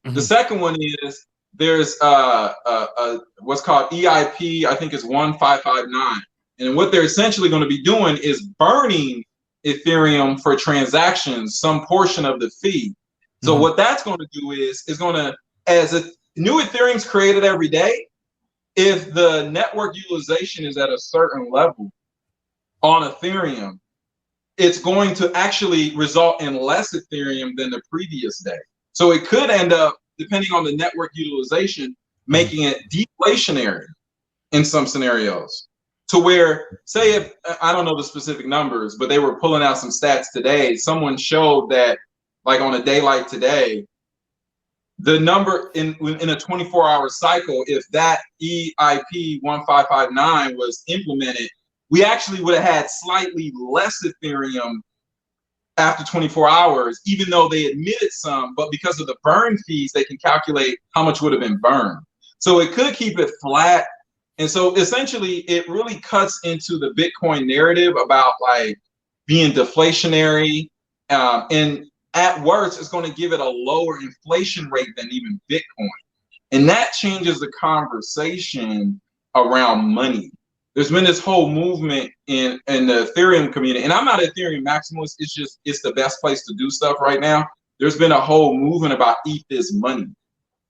The second one is there's what's called EIP. I think it's 1559. And what they're essentially going to be doing is burning Ethereum for transactions, some portion of the fee. So what that's going to do is going to, as a new Ethereum's created every day, if the network utilization is at a certain level on Ethereum, it's going to actually result in less Ethereum than the previous day. So it could end up, depending on the network utilization, making it deflationary in some scenarios. to where, say, if I don't know the specific numbers, but they were pulling out some stats today. Someone showed that, like on a day like today, the number in a 24-hour cycle, if that EIP 1559 was implemented, we actually would have had slightly less Ethereum after 24 hours, even though they admitted some, but because of the burn fees, they can calculate how much would have been burned. So it could keep it flat. And so essentially it really cuts into the Bitcoin narrative about like being deflationary. And at worst, it's going to give it a lower inflation rate than even Bitcoin. And that changes the conversation around money. There's been this whole movement in the Ethereum community, and I'm not an Ethereum maximalist. It's the best place to do stuff right now. There's been a whole movement about ETH is money.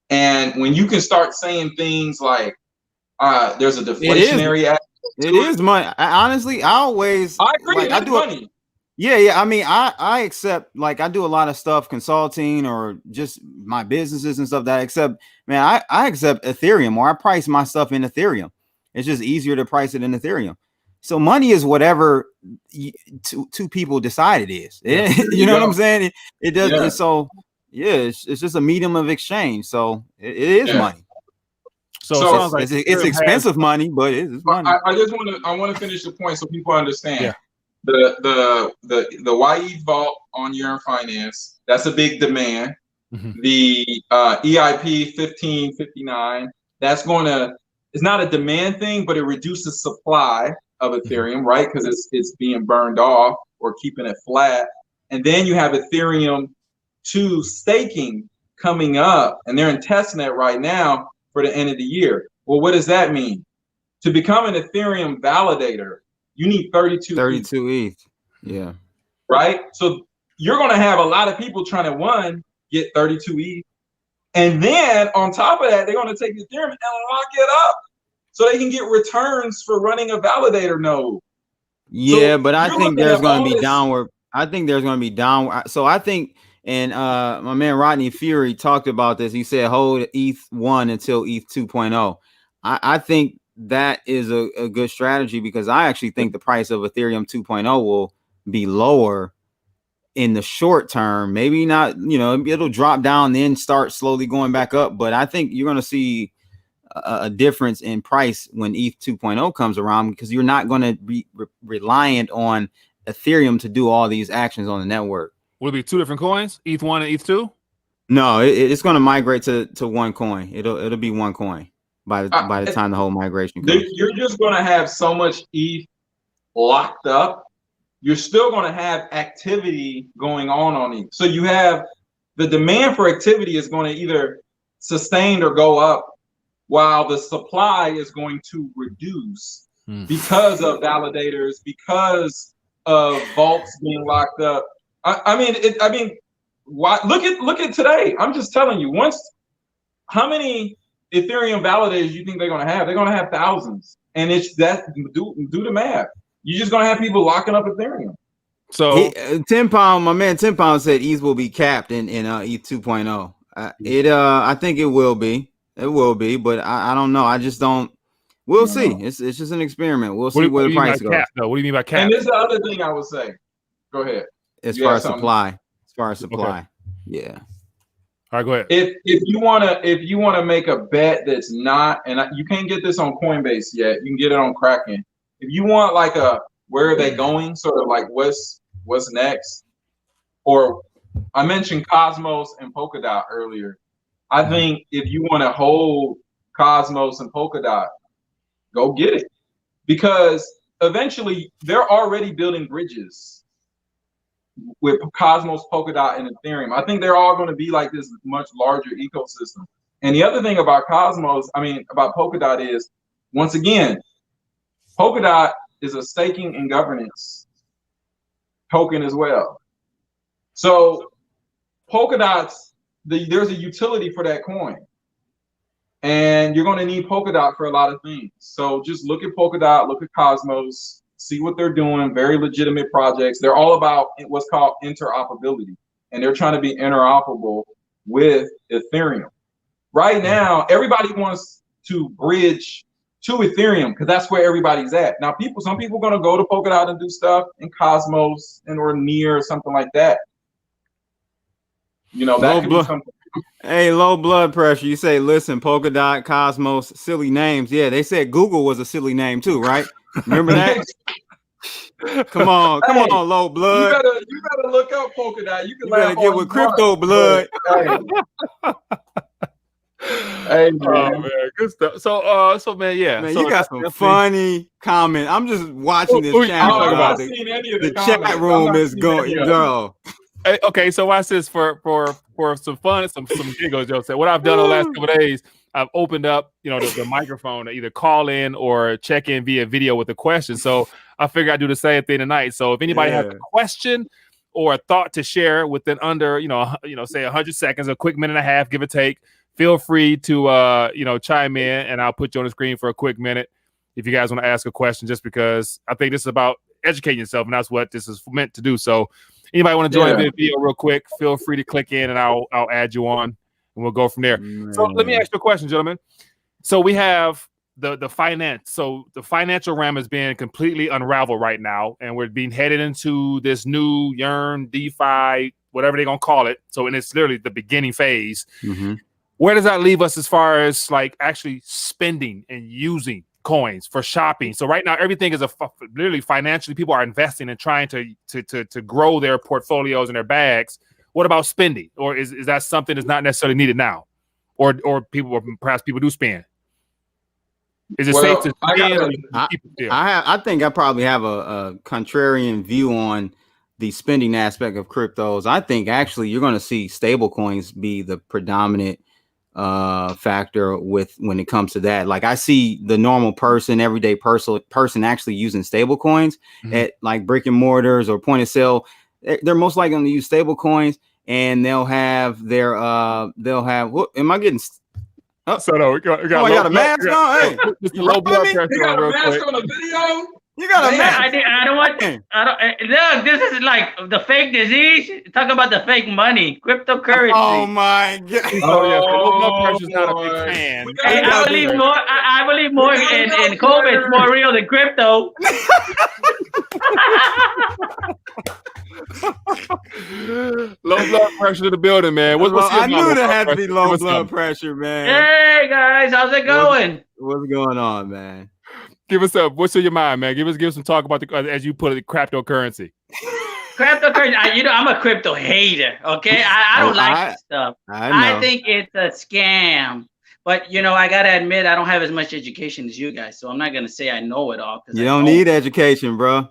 And when you can start saying things like, there's a deflationary aspect to it is money. I agree. Like, I do money. Yeah. I mean, I accept, like, I do a lot of stuff, consulting or just my businesses and stuff that I accept. Man, I accept Ethereum, or I price my stuff in Ethereum. It's just easier to price it in Ethereum. So money is whatever two people decide it is. You know what I'm saying? It does. Yeah. So yeah, it's just a medium of exchange. So it is money. So it sounds like it's expensive money, but it's money. I want to finish the point so people understand. Yeah. The YE vault on Yearn Finance, that's a big demand. Mm-hmm. The EIP 1559, that's going to, it's not a demand thing, but it reduces supply of Ethereum, right? Because it's being burned off or keeping it flat. And then you have Ethereum 2 staking coming up, and they're in testnet right now for the end of the year. Well, what does that mean? To become an Ethereum validator, you need 32 ETH. Yeah. Right? So you're going to have a lot of people trying to, get 32 ETH. And then on top of that, they're going to take Ethereum and lock it up so they can get returns for running a validator node. Yeah, so but I think there's going to be downward. I think there's going to be downward. So I think, and my man Rodney Fury talked about this. He said hold ETH 1 until ETH 2.0. I think that is a good strategy, because I actually think the price of Ethereum 2.0 will be lower in the short term. Maybe not, it'll drop down, then start slowly going back up. But I think you're going to see a difference in price when ETH 2.0 comes around, because you're not going to be reliant on Ethereum to do all these actions on the network. Will it be two different coins, ETH 1 and ETH 2? No, it's going to migrate to one coin. It'll be one coin by the time the whole migration comes. You're just going to have so much ETH locked up. You're still going to have activity going on ETH. So you have the demand for activity is going to either sustain or go up, while the supply is going to reduce because of validators, because of vaults being locked up. I mean, why? Look at today. I'm just telling you. How many Ethereum validators do you think they're going to have? They're going to have thousands, and it's that. Do the math. You're just going to have people locking up Ethereum. So 10 Pound, my man 10 Pound said ETH will be capped in ETH 2.0. I think it will be. It will be, but I don't know. I just don't. We'll see. It's just an experiment. We'll see where the price goes. What do you mean by cap? And this is the other thing I would say. Go ahead. As far as supply. Okay. Yeah. All right, go ahead. If you wanna make a bet that's not, and you can't get this on Coinbase yet. You can get it on Kraken. If you want like a where are they going, sort of like what's next, or I mentioned Cosmos and Polkadot earlier. I think if you want to hold Cosmos and Polkadot, go get it, because eventually they're already building bridges with Cosmos, Polkadot, and Ethereum. I think they're all going to be like this much larger ecosystem. And the other thing about about Polkadot is, once again, Polkadot is a staking and governance token as well. So Polkadot's, there's a utility for that coin. And you're going to need Polkadot for a lot of things. So just look at Polkadot, look at Cosmos, see what they're doing. Very legitimate projects. They're all about what's called interoperability. And they're trying to be interoperable with Ethereum. Right now, everybody wants to bridge to Ethereum because that's where everybody's at. Now, some people are going to go to Polkadot and do stuff in Cosmos or Near or something like that. You know, that could be something. Hey, low blood pressure. You say, listen, Polkadot, Cosmos, silly names. Yeah, they said Google was a silly name too, right? Remember that? Come on, low blood. You better look up Polkadot. You better get with crypto blood. Hey, man. Oh man, good stuff. So man, yeah. Man, so you got some funny comment. I'm just watching this channel. The chat room is going, girl. Hey, okay, so watch this for some fun, some giggles. Joe said, what I've done the last couple of days, I've opened up, the microphone to either call in or check in via video with a question. So I figured I'd do the same thing tonight. So if anybody has a question or a thought to share within under, say 100 seconds, a quick minute and a half, give or take, feel free to chime in, and I'll put you on the screen for a quick minute if you guys want to ask a question. Just because I think this is about educating yourself, and that's what this is meant to do. So. Anybody want to join the video real quick? Feel free to click in, and I'll add you on, and we'll go from there. Man. So let me ask you a question, gentlemen. So we have the finance. So the financial realm is being completely unraveled right now, and we're being headed into this new Yearn, DeFi, whatever they're gonna call it. So and it's literally the beginning phase. Mm-hmm. Where does that leave us as far as like actually spending and using coins for shopping? So right now everything is literally financially, people are investing and trying to grow their portfolios and their bags. What about spending? Or is that something that's not necessarily needed now? Or perhaps people do spend? Is it safe to spend? I think I probably have a contrarian view on the spending aspect of cryptos. I think actually you're going to see stable coins be the predominant factor when it comes to that. Like I see the normal person, everyday person actually using stable coins at like brick and mortars or point of sale. They're most likely going to use stable coins, and they'll have their what am I getting? Oh, so no, we got I got a mask on. Hey, you low blood pressure got a mask on a video. You got a mask. I don't want. Look, this is like the fake disease. Talk about the fake money, cryptocurrency. Oh my god! Oh yeah, low blood pressure is not a big fan. Hey, I believe more in COVID. It's more real than crypto. Low blood pressure to the building, man. I knew there had to be low blood pressure, man. Hey guys, how's it going? What's going on, man? Give us up. What's on your mind, man? Give some talk about as you put it, cryptocurrency. Cryptocurrency. I'm a crypto hater. Okay, I don't like this stuff. I think it's a scam. But I gotta admit, I don't have as much education as you guys, so I'm not gonna say I know it all. You don't need education, bro.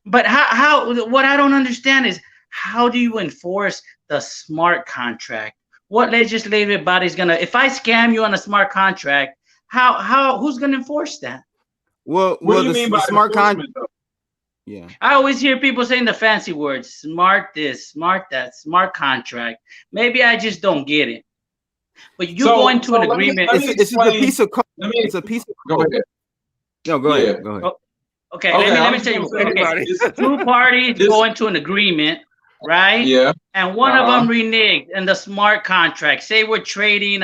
But how? What I don't understand is how do you enforce the smart contract? What legislative body's gonna? If I scam you on a smart contract, who's gonna enforce that? What do you mean by smart contract? Yeah, I always hear people saying the fancy words: smart this, smart that, smart contract. Maybe I just don't get it. But you go into an agreement. It's a piece of code. It's a piece of code. Go ahead. No, go ahead. Go ahead. Okay, let me tell you. Okay, two parties go into an agreement, right? Yeah. And one of them reneged in the smart contract. Say we're trading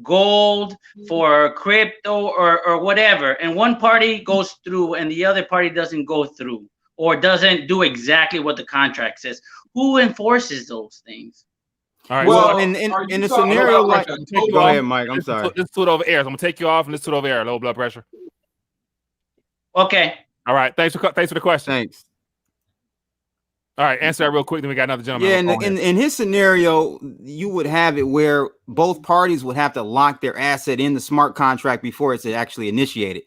gold for crypto or whatever, and one party goes through and the other party doesn't go through or doesn't do exactly what the contract says. Who enforces those things? All right. Well, in a scenario like, go ahead, Mike. I'm sorry. Let's do it over air. So I'm gonna take you off and let's do it over air. Low blood pressure. Okay. All right. Thanks for the question. Thanks. All right, answer that real quick. Then we got another gentleman. Yeah, in his scenario, you would have it where both parties would have to lock their asset in the smart contract before it's actually initiated.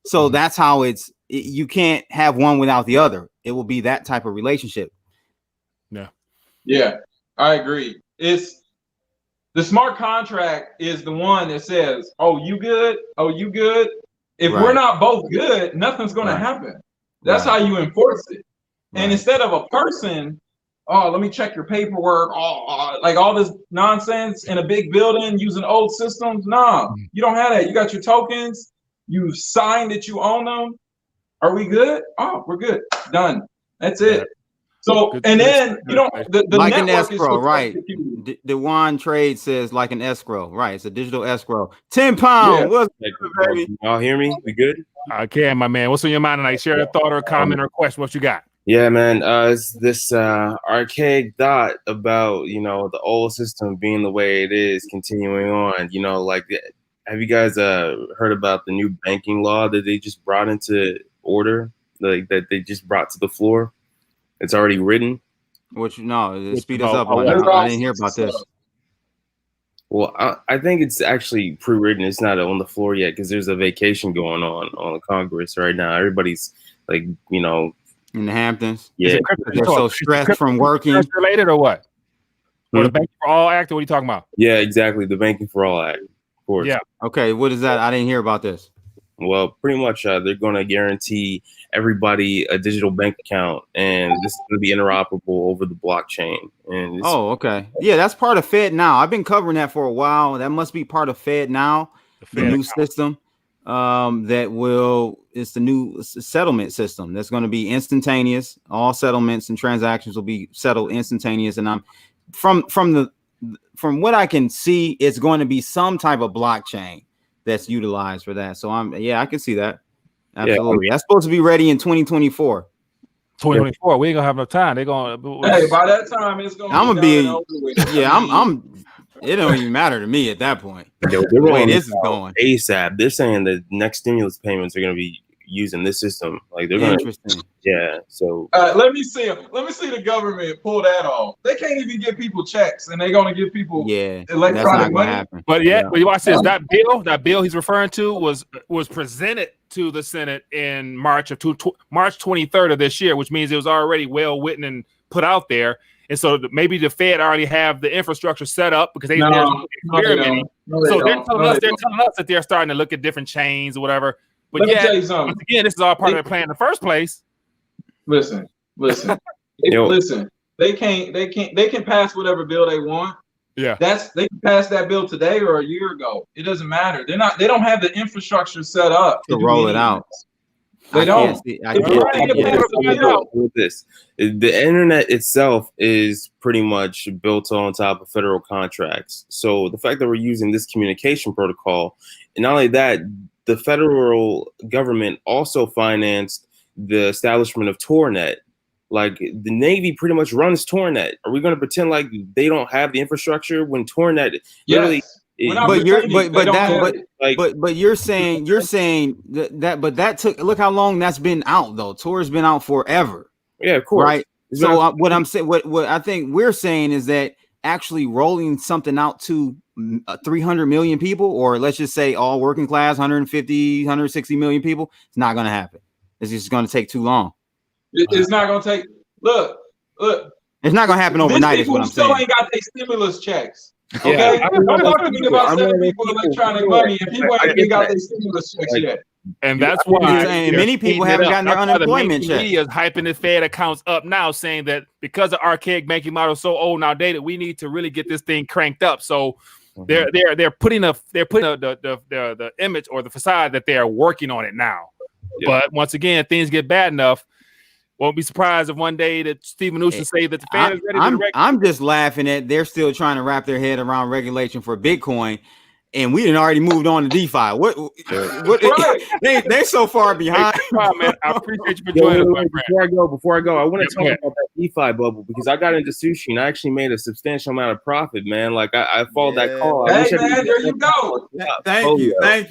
So that's how you can't have one without the other. It will be that type of relationship. Yeah, I agree. It's the smart contract is the one that says, "Oh, you good? Oh, you good?" If we're not both good, nothing's going to happen. That's how you enforce it. And instead of a person, let me check your paperwork, like all this nonsense in a big building using old systems. No, you don't have that. You got your tokens. You signed that you own them. Are we good? Oh, we're good. Done. That's it. So, Good- and good then you know the Like an network is escrow, for right? executing. Dewan Trade says like an escrow, right? It's a digital escrow. 10 Yeah. pounds. What's Like, good, baby? y'all hear me? We good? I can, my man. What's on your mind tonight? Share a thought or a comment or a question. What you got? Yeah, man. It's this archaic thought about, you know, the old system being the way it is, continuing on. You know, like, have you guys heard about the new banking law that they just brought into order, like that they just brought to the floor? It's already written. What you know? What's Speed us about- up on That's that. I all didn't hear about this. Well, I think it's actually pre-written. It's not on the floor yet because there's a vacation going on Congress right now. Everybody's like, you know, In the Hamptons, Is yeah, it crypto- they're so stressed from working. crypto related or what? Or the Hmm? Bank for All Act? Or what are you talking about? yeah, exactly. The Banking for All Act, of course. Yeah. Okay, what is that? I didn't hear about this. Well, pretty much they're going to guarantee everybody a digital bank account, and this is going to be interoperable over the blockchain. And it's, Oh, okay. Yeah, that's part of Fed now. I've been covering that for a while. That must be part of Fed now, the new system. It's the new settlement system that's going to be instantaneous. All settlements and transactions will be settled instantaneous. And I'm from what I can see, it's going to be some type of blockchain that's utilized for that. So I can see that. Absolutely. That's supposed to be ready in 2024. 2024. We ain't gonna have enough time. They're gonna. Hey, by that time it's gonna. I'm gonna be. done and over with. Yeah, I'm. It don't even matter to me at that point. they're The way rolling this is out going. ASAP. They're saying that next stimulus payments are going to be using this system. Like they're going to, Interesting. yeah. So Let me see them. Let me see the government pull that off. They can't even give people checks, and they're gonna give people Yeah, that's electronic not gonna money. happen. But but you watch this. That bill he's referring to was presented to the Senate in March 23rd of this year, which means it was already well written and put out there. And so maybe the Fed already have the infrastructure set up because they're experimenting. They're telling us that they're starting to look at different chains or whatever. But Let me tell you something. once again, this is all part of their plan in the first place. Listen. Yo. Listen. They can pass whatever bill they want. Yeah. They can pass that bill today or a year ago. It doesn't matter. They don't have the infrastructure set up To do roll any it of out. this. They don't. the internet itself is pretty much built on top of federal contracts. So the fact that we're using this communication protocol, and not only that, the federal government also financed the establishment of TorNet. Like the Navy pretty much runs TorNet. Are we going to pretend like they don't have the infrastructure when TorNet literally? But you're saying that took, look how long that's been out though. Tor's been out forever. Yeah, of course. Right. So what I'm saying, what I think we're saying is that actually rolling something out to 300 million people, or let's just say all working class, 150, 160 million people, it's not going to happen. It's just going to take too long. It's not going to take. Look. It's not going to happen overnight. Is what I'm saying. Still ain't got their stimulus checks. Okay, don't talk to me about sending people electronic money, and people ain't even got their stimulus checks yet. And that's why many people haven't gotten their unemployment check. Media is hyping the Fed accounts up now, saying that because the archaic banking model is so old and outdated, we need to really get this thing cranked up. So they're putting the image or the facade that they are working on it now. Yeah. But once again, things get bad enough. Won't be surprised if one day that Stephen Newsom say that the Fed is ready to regulate. I'm just laughing at they're still trying to wrap their head around regulation for Bitcoin, and we done already moved on to DeFi. What right. they so far behind. Hey, man, I appreciate you for joining us, my friend. Before I go, I want to talk about that DeFi bubble because I got into Sushi and I actually made a substantial amount of profit, man. Like I followed that call. Hey, man, there you go. Thank you. Hey,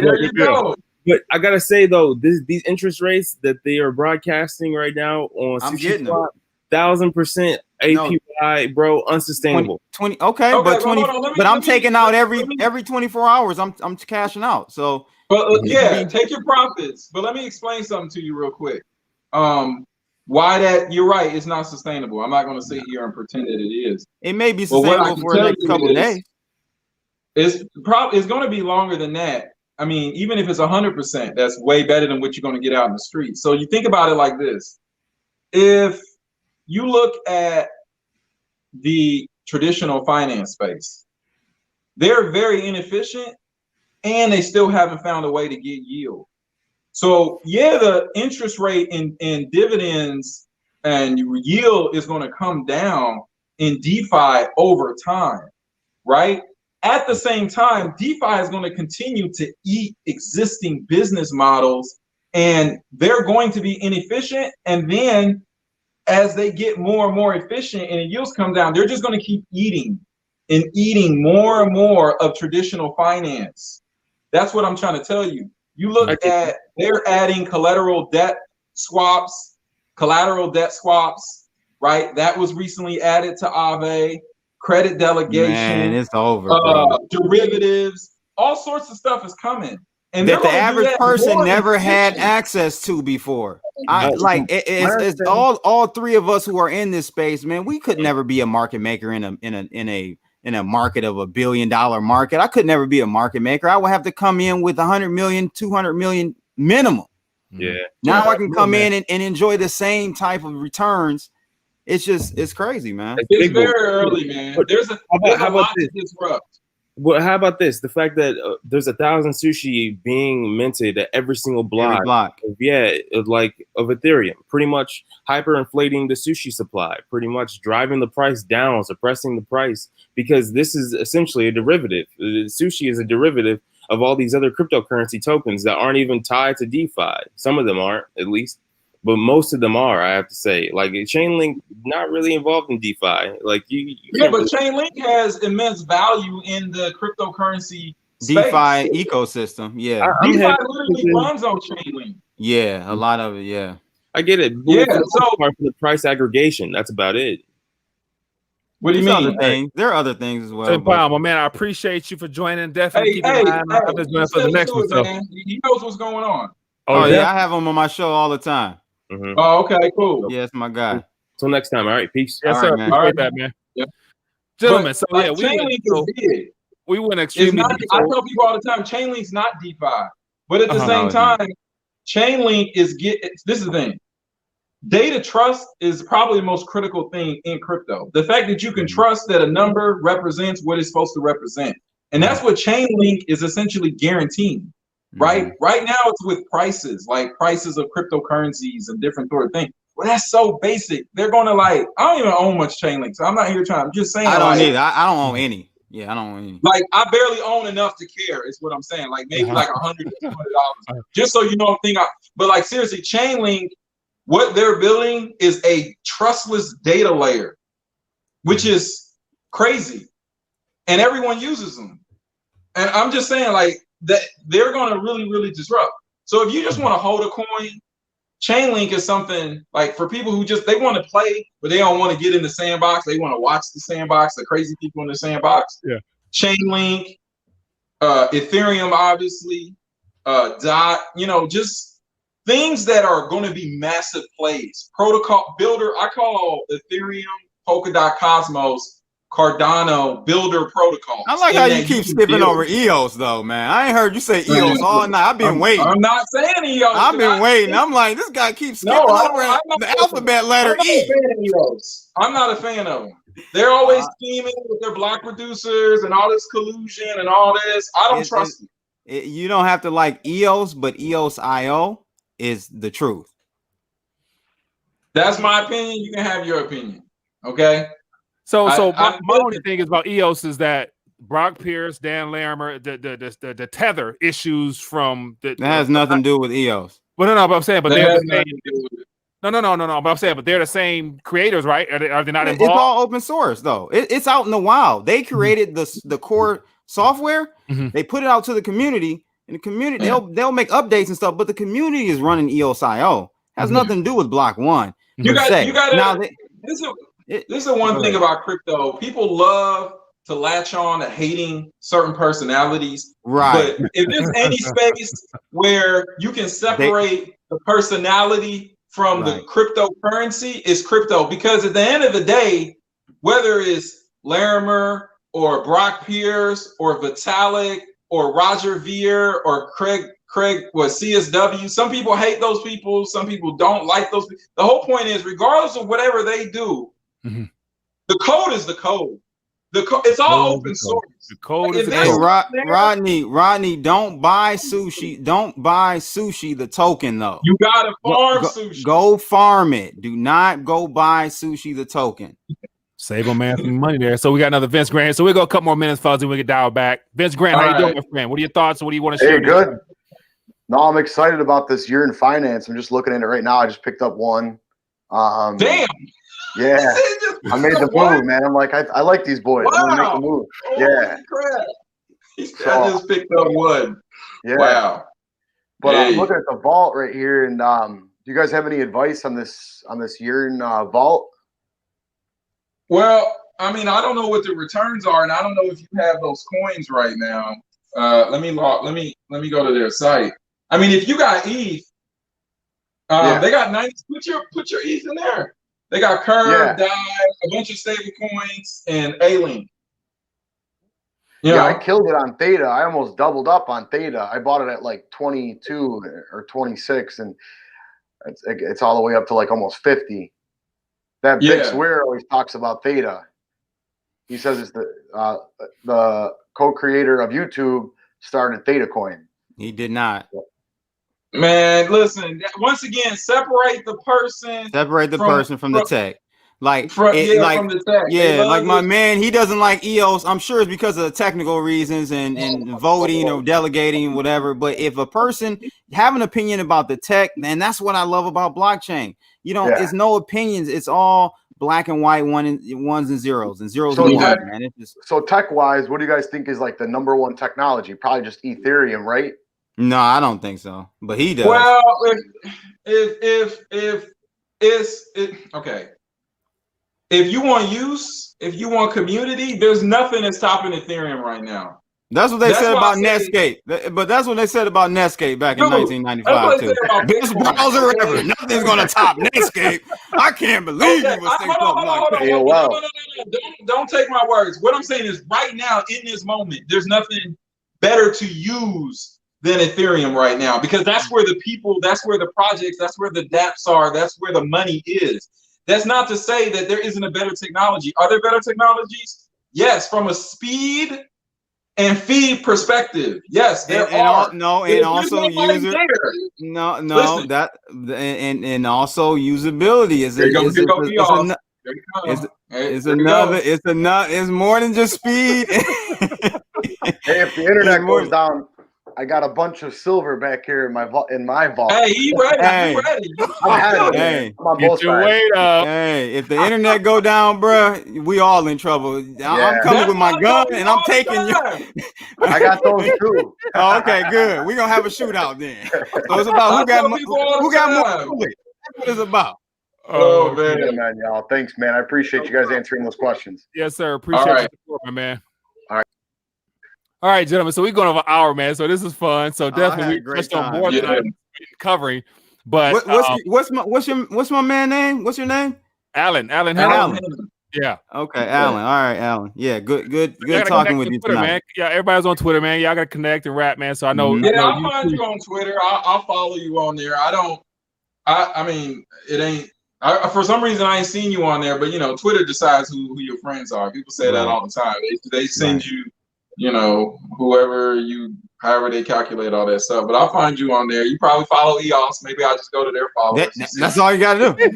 there you go. But I gotta say though, these interest rates that they are broadcasting right now on SushiSwap, 1,000% APY, bro, unsustainable. 20 okay, but 20. But I'm taking out every 24 hours. I'm cashing out. So, take your profits. But let me explain something to you real quick. Why that you're right, it's not sustainable. I'm not going to sit here and pretend that it is. It may be sustainable for the next couple of days. It's going to be longer than that. I mean, even if it's 100%, that's way better than what you're going to get out in the street. So you think about it like this. If you look at the traditional finance space, they're very inefficient and they still haven't found a way to get yield. So yeah, the interest rate in dividends and your yield is going to come down in DeFi over time, right? At the same time, DeFi is going to continue to eat existing business models, and they're going to be inefficient. And then as they get more and more efficient and the yields come down, they're just going to keep eating and eating more and more of traditional finance. That's what I'm trying to tell you. You look at, they're adding collateral debt swaps, right? That was recently added to Aave. Credit delegation, Man, it's over, bro. Derivatives, all sorts of stuff is coming. And that the average person never had access to before. It's all three of us who are in this space, man. We could never be a market maker in a market of $1 billion market. I could never be a market maker. I would have to come in with 100 million, 200 million minimum. Yeah. Now I can come in and enjoy the same type of returns. It's crazy, man. It's very early, man. There's a lot to disrupt. Well, how about this? The fact that there's 1,000 sushi being minted at every single block. Of Ethereum, pretty much hyperinflating the sushi supply, pretty much driving the price down, suppressing the price, because this is essentially a derivative. Sushi is a derivative of all these other cryptocurrency tokens that aren't even tied to DeFi. Some of them aren't, at least, but most of them are, I have to say. Like Chainlink, not really involved in DeFi. Like but Chainlink has immense value in the cryptocurrency DeFi ecosystem. Yeah, DeFi literally runs on Chainlink. Yeah, a lot of it. Yeah, I get it. Yeah, so for the price aggregation, that's about it. What do you mean? There are other things as well. So, my man, I appreciate you for joining. Definitely keep in mind for the next one. He knows what's going on. Oh yeah, I have him on my show all the time. Mm-hmm. Oh, okay, cool. Yeah, it's my guy. Till next time. All right, peace. Yes, sir. Man. Appreciate that, man. Yeah. Gentlemen, so yeah, we went extremely. I tell people all the time, Chainlink's not DeFi, but at the same time, Chainlink is this is the thing. Data trust is probably the most critical thing in crypto. The fact that you can trust that a number represents what it's supposed to represent, and that's what Chainlink is essentially guaranteeing. Right now it's with prices, like prices of cryptocurrencies and different sort of things. Well, that's so basic. They're gonna I don't even own much Chainlink, so I'm not here trying. I'm just saying. I don't either. I don't own any. Yeah, I don't own any. Like I barely own enough to care. Is what I'm saying. Like maybe like $100, $200. Just so you know, but like seriously, Chainlink, what they're building is a trustless data layer, which is crazy, and everyone uses them. And I'm just saying, like. That they're going to really, really disrupt. So if you just want to hold a coin, Chainlink is something like for people who they want to play, but they don't want to get in the sandbox. They want to watch the sandbox, the crazy people in the sandbox. Yeah. Chainlink, Ethereum, obviously, DOT, just things that are going to be massive plays. Protocol builder, I call Ethereum, Polkadot, Cosmos, Cardano builder protocol. I like how you keep skipping over EOS though, man. I ain't heard you say EOS all night. I've been waiting. I'm not saying EOS. I've been waiting. I'm like, this guy keeps skipping over the alphabet letter E. I'm not a fan of them. They're always scheming with their block producers and all this collusion and all this. I don't trust them. You don't have to like EOS, but EOS.io is the truth. That's my opinion. You can have your opinion. Okay. So my only thing is about EOS is that Brock Pierce, Dan Larimer, the tether issues from that has nothing to do with EOS. Well, no, but I'm saying, but they're the same. No. But I'm saying, but they're the same creators, right? Are they not involved? It's all open source, though. It's out in the wild. They created the core software. They put it out to the community, and the community they'll make updates and stuff. But the community is running EOS.io. Has nothing to do with Block One. You got now. This is the one thing about crypto. People love to latch on to hating certain personalities. Right. But if there's any space where you can separate the personality from the cryptocurrency, it's crypto. Because at the end of the day, whether it's Larimer or Brock Pierce or Vitalik or Roger Ver or Craig CSW, some people hate those people. Some people don't like those people. The whole point is, regardless of whatever they do, the code is the code. It's all open source. The code is Hey, Rodney, don't buy Sushi. Don't buy Sushi the token though. You gotta farm Sushi. Go farm it. Do not go buy Sushi the token. Save a man some money there. So we got another Vince Grant. So we'll go a couple more minutes, fellas, and we can dial back. Vince Grant, how you doing, my friend? What are your thoughts? What do you want to share? Hey, good. No, I'm excited about this year in finance. I'm just looking at it right now. I just picked up one. Damn. Yeah. I made the move, man. I'm like, I like these boys. Wow. I'm gonna make the move. Yeah. Crap. I just picked up one. Yeah. Wow. But I'm looking at the vault right here, and do you guys have any advice on this year in vault? Well, I mean, I don't know what the returns are, and I don't know if you have those coins right now. Let me go to their site. I mean, if you got ETH, they got 90. Put your ETH in there. They got Curve, DAI, a bunch of stable coins, and A-Link. Yeah, I killed it on Theta. I almost doubled up on Theta. I bought it at like 22 or 26, and it's all the way up to like almost 50. That Big Swear always talks about Theta. He says it's the co-creator of YouTube started Theta Coin. He did not. Man, listen. Once again, separate the person. Separate the person from the tech. Like from the tech. Yeah, like my man, he doesn't like EOS. I'm sure it's because of technical reasons and voting or delegating, whatever. But if a person have an opinion about the tech, then that's what I love about blockchain. You know, it's no opinions. It's all black and white, ones and zeros and ones, man. It's just... So tech-wise, what do you guys think is like the #1 technology? Probably just Ethereum, right? No, I don't think so. But he does. Well, if okay. If you want use, if you want community, there's nothing that's stopping Ethereum right now. That's what they said about Netscape. But that's what they said about Netscape back in 1995 too. Best browser ever. Nothing's gonna top Netscape. I can't believe you would say something like that. Don't take my words. What I'm saying is, right now in this moment, there's nothing better to use than Ethereum right now, because that's where the people, that's where the projects, that's where the dApps are, that's where the money is. That's not to say that there isn't a better technology. Are there better technologies? Yes, from a speed and feed perspective. Yes, there are. And also usability is more than just speed. Hey, if the internet goes down, I got a bunch of silver back here in my vault. Hey, he ready. Get your weight up. Hey, if the internet go down, bro, we all in trouble. I'm coming with my gun and I'm taking you. I got those too. Oh, okay, good. We're gonna have a shootout then. So it's about who got more. What is it about? Oh man. Yeah, man, y'all. Thanks, man. I appreciate you guys answering those questions. Yes, sir. Appreciate you, my man. All right, gentlemen. So we're going over an hour, man. So this is fun. So definitely we touched on more than covering. But what's my man name? What's your name? Alan. Yeah. Okay, Alan. All right, Alan. Yeah, good talking with you tonight, man. Yeah, everybody's on Twitter, man. Y'all gotta connect and rap, man. So I know. Yeah, I'll find you on Twitter. I'll follow you on there. I mean, it ain't. For some reason, I ain't seen you on there, but Twitter decides who your friends are. People say that all the time. They send you. However they calculate all that stuff. But I'll find you on there. You probably follow EOS. Maybe I'll just go to their followers. That's all you got to do.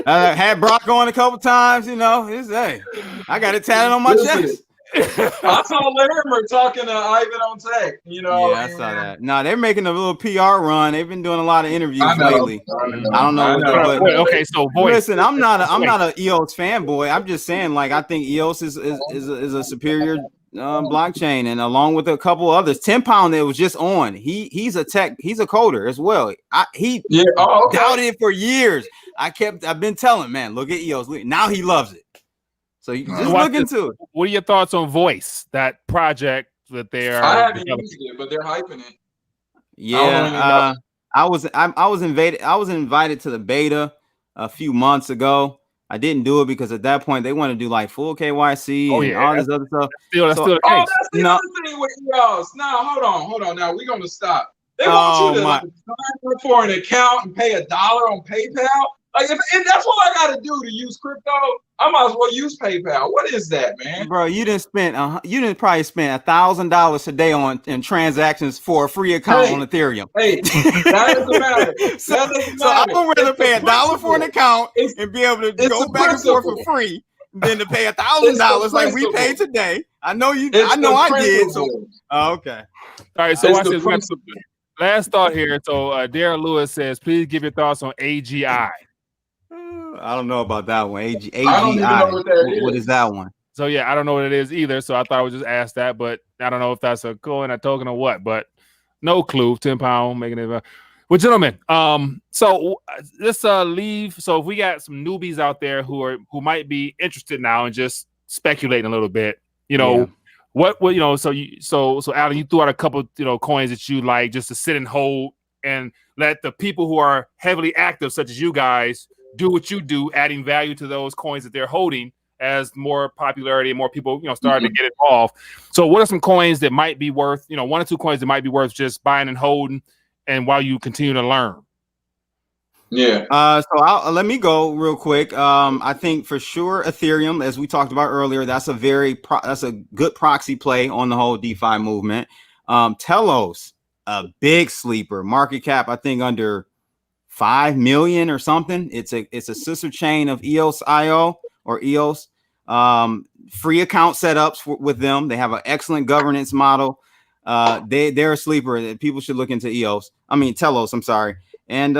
Had Brock on a couple times, hey, I got it tatted on my chest. I saw Larimer talking to Ivan on Tech, Yeah, I saw that. No, they're making a little PR run. They've been doing a lot of interviews lately. I don't know. Okay, so listen, I'm not an EOS fanboy. I'm just saying, like, I think EOS is a superior blockchain, and along with a couple others. 10 Pound that was just on. He's a coder as well. Doubted it for years. I've been telling, man, look at EOS. Now he loves it. So you just look into it. What are your thoughts on Voice, that project that they are? I haven't used it, but they're hyping it. Yeah, I was invited to the beta a few months ago. I didn't do it because at that point they want to do like full KYC and all this other stuff. That's still the case. That's the other thing with EOS. Now, hold on. Now we're gonna stop. They want you to sign up for an account and pay $1 on PayPal. Like if that's what I got to do to use crypto, I might as well use PayPal. What is that, man? Bro, you didn't probably spend $1,000 a day on in transactions for a free account on Ethereum. Hey, that doesn't matter. So I would rather pay $1 for an account and be able to go back and forth for free than to pay $1,000 like we paid today. I know you. I know I did. So okay. All right. So watch this. Last thought here. So Darren Lewis says, please give your thoughts on AGI. I don't know about that one. AGI. I don't even know what that is. What is that one? So yeah, I don't know what it is either. So I thought I would just ask that, but I don't know if that's a coin, a token, or what. But no clue. £10 making it. Well, gentlemen, so let's leave. So if we got some newbies out there who might be interested now and just speculating a little bit, you know. Yeah. What you know? So Alan, you threw out a couple, coins that you like just to sit and hold and let the people who are heavily active, such as you guys, do what you do, adding value to those coins that they're holding as more popularity and more people, starting to get involved. So, what are some coins that might be worth, 1 or 2 coins that might be worth just buying and holding, and while you continue to learn? Yeah. So let me go real quick. I think for sure Ethereum, as we talked about earlier, that's a good proxy play on the whole DeFi movement. Telos, a big sleeper, market cap I think under 5 million or something. It's a sister chain of EOS.io or EOS. Free account setups with them. They have an excellent governance model. They're a sleeper. People should look into Telos. I'm sorry. And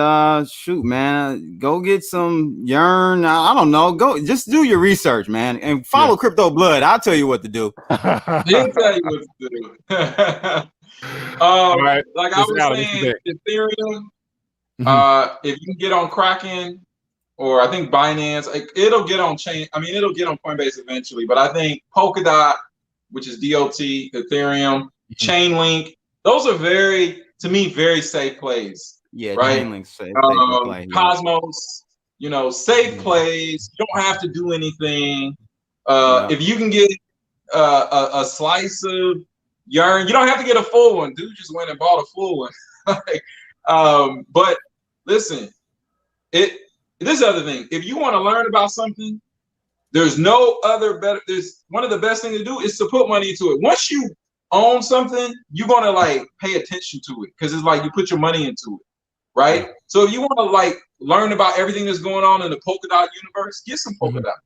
shoot, man, go get some Yearn. I don't know. Go just do your research, man, and follow Crypto Blood. I'll tell you what to do. He'll tell you what to do. Right. Like I was saying, Ethereum. If you can get on Kraken or I think Binance, it'll get on chain. It'll get on Coinbase eventually. But I think Polkadot, which is DOT, Ethereum, Chainlink, those are very safe plays. Yeah, right. Safe play, Cosmos, safe plays. You don't have to do anything. If you can get a slice of Yearn, you don't have to get a full one. Dude just went and bought a full one. But listen, this is the other thing. If you want to learn about something, there's no other better. There's one of the best things to do is to put money into it. Once you own something, you're gonna pay attention to it because it's like you put your money into it. Right. So if you want to learn about everything that's going on in the Polkadot universe, get some Polkadot.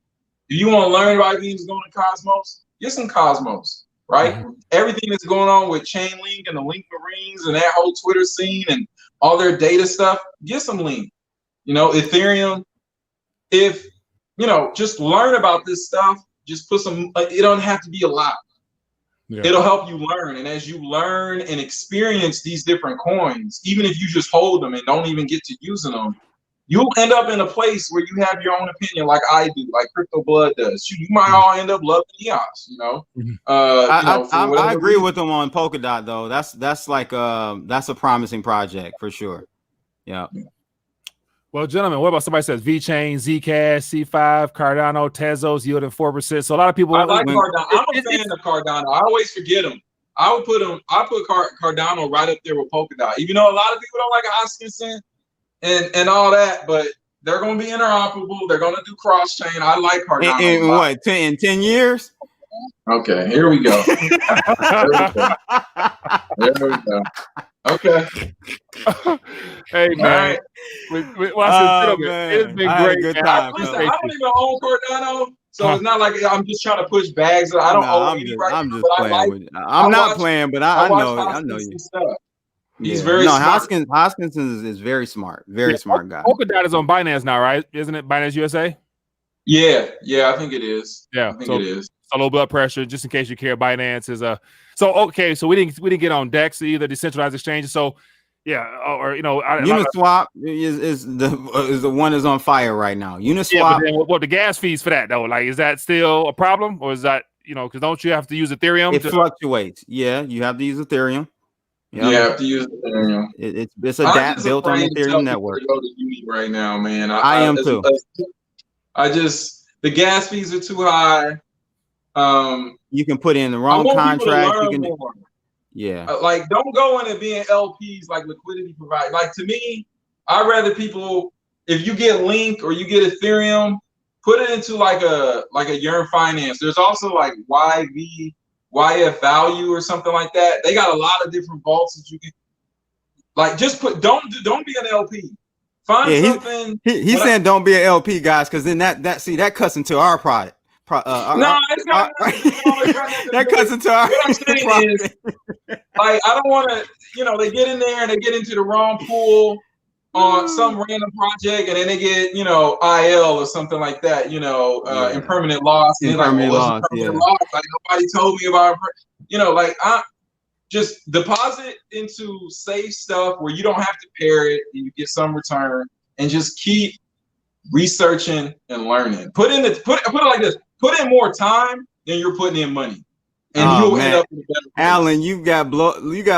If you want to learn about everything that's going on in Cosmos, get some Cosmos. Right. Everything that's going on with Chainlink and the Link Marines and that whole Twitter scene and all their data stuff, get some Link. Ethereum. If just learn about this stuff. Just put some. It don't have to be a lot. Yeah. It'll help you learn. And as you learn and experience these different coins, even if you just hold them and don't even get to using them, you'll end up in a place where you have your own opinion like I do, like Crypto Blood does. You might all end up loving EOS, I agree with them on Polkadot, though. That's a promising project for sure. Yeah. Well, gentlemen, what about somebody says VeChain, Zcash, C5, Cardano, Tezos yielding 4%? So a lot of people. I like Cardano. I'm a fan of Cardano. I always forget them. I put Cardano right up there with Polkadot. Even though a lot of people don't like Hoskinson and all that, but they're going to be interoperable. They're going to do cross chain. I like Cardano. In what? In 10 years? Okay, here we go. There we go. Okay. Hey man, man. It's been great. Good time. I don't even own Cardano, so it's not like I'm just trying to push bags. I don't own any right now. I'm just playing. I'm not playing, but I know you. He's very smart. Hoskins is very smart. Very smart guy. Polkadot is on Binance now, right? Isn't it Binance USA? Yeah, I think it is. Yeah, it is. A low blood pressure, just in case you care. Binance is so we didn't get on DEX either, decentralized exchanges. So Uniswap is the one that's on fire right now. Uniswap. Yeah, but then what the gas fees for that though? Like, is that still a problem, or is that because don't you have to use Ethereum? It fluctuates. Yeah, you have to use Ethereum. Yep. You have to use Ethereum. It's a DApp built on the Ethereum network. Go to uni right now, man. I am too. The gas fees are too high. You can put in the wrong contract. Don't go into being LPs like liquidity provider. Like, to me, I'd rather people if you get Link or you get Ethereum, put it into like a Yearn Finance. There's also like YF Value or something like that. They got a lot of different vaults that you can like. Just don't be an LP. Find something. He's saying don't be an LP, guys, because then that cuts into our product. It's not. That cuts into our. What I'm saying is, like, I don't want to. They get in there and they get into the wrong pool on some random project, and then they get IL or something like that. Impermanent loss. Impermanent loss. Loss? Like nobody told me about. I just deposit into safe stuff where you don't have to pair it and you get some return, and just keep researching and learning. Put it like this. Put in more time than you're putting in money, and you'll end up with a better place. Alan, you got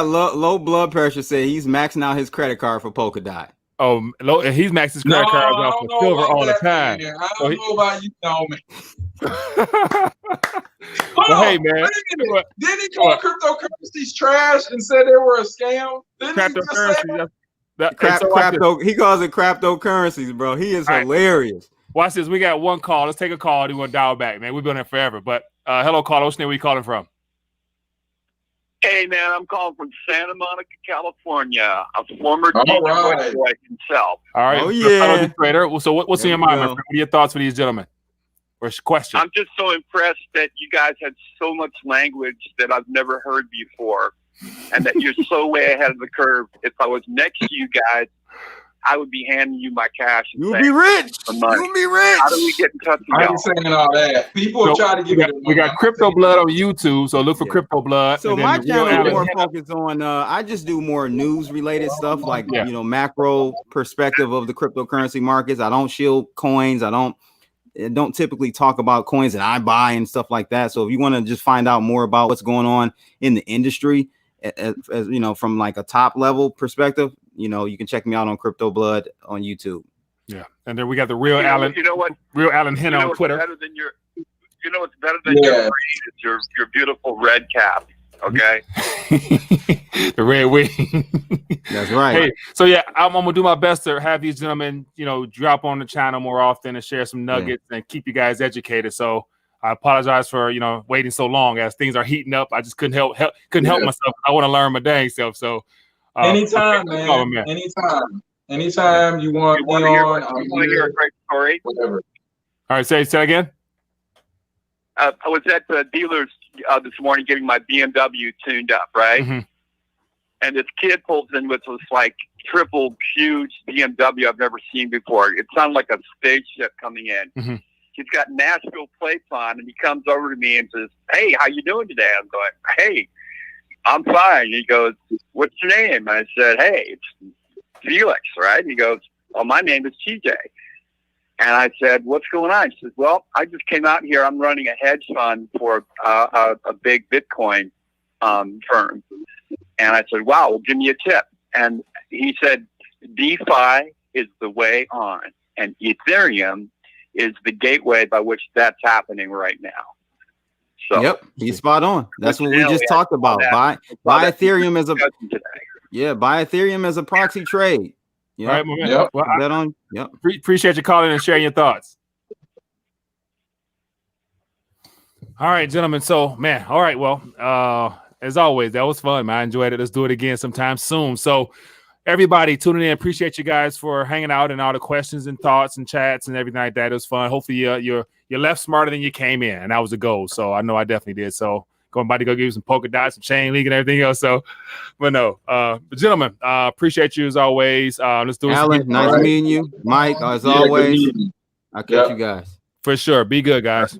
low blood pressure. Say he's maxing out his credit card for Polkadot. Oh, he's maxing his credit cards out for silver all the time. I don't know about you, man. Hey, man. Didn't he call cryptocurrencies trash and said they were a scam? Cryptocurrency. He calls it cryptocurrencies, bro. He is hilarious. Watch this. We got one call. Let's take a call. Then we'll dial back, man. We've been here forever. But hello, caller. What's your name? Where you calling from? Hey, man. I'm calling from Santa Monica, California. A former Detroit boy himself. All right. Oh, yeah. Trader. So what's in your mind, my friend? What are your thoughts for these gentlemen? Or question? I'm just so impressed that you guys had so much language that I've never heard before, and that you're so way ahead of the curve. If I was next to you guys, I would be handing you my cash. You'll be rich. You'll be rich. How do we get in touch with I y'all? ain't saying all that. People try to give it. We got Crypto Blood on YouTube, so look for Crypto Blood. So my channel is more focused on. I just do more news related stuff, like macro perspective of the cryptocurrency markets. I don't shield coins. I don't typically talk about coins that I buy and stuff like that. So if you want to just find out more about what's going on in the industry, as from like a top level perspective, you can check me out on Crypto Blood on YouTube. Yeah, and then we got the real Alan. You know what? Real Alan Hen on Twitter. What's better than your breed is your beautiful red cap. Okay. The red wing. That's right. Hey, so yeah, I'm gonna do my best to have these gentlemen, drop on the channel more often and share some nuggets and keep you guys educated. So I apologize for waiting so long as things are heating up. I just couldn't help myself. I want to learn my dang self. So anytime, man. Anytime you want me on. You want to hear a great story? Whatever. All right, say again. I was at the dealer's this morning getting my BMW tuned up, right? Mm-hmm. And this kid pulls in with this like triple huge BMW I've never seen before. It sounded like a spaceship coming in. Mm-hmm. He's got Nashville plates on, and he comes over to me and says, "Hey, how you doing today?" I'm going, "Hey, I'm fine." He goes, "What's your name?" I said, "Hey, it's Felix," right? He goes, "Oh, my name is TJ." And I said, "What's going on?" He says, "Well, I just came out here. I'm running a hedge fund for a big Bitcoin firm." And I said, "Wow, well, give me a tip." And he said, "DeFi is the way on, and Ethereum is the gateway by which that's happening right now." So, yep, he's spot on. That's what we just talked about. Buy Ethereum as buy Ethereum as a proxy trade. All right, well, appreciate you calling and sharing your thoughts. All right, gentlemen. So, man, all right. Well, as always, that was fun, man. I enjoyed it. Let's do it again sometime soon. So, everybody tuning in, appreciate you guys for hanging out and all the questions and thoughts and chats and everything like that. It was fun. Hopefully, you left smarter than you came in, and that was the goal. So, I know I definitely did. So, about to go give you some Polkadot, some Chainlink, and everything else. So, but no, but gentlemen, appreciate you as always. Let's do it. Alan, nice meeting you. Mike, as always. I'll catch you guys. For sure. Be good, guys.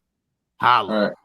Holla. All right.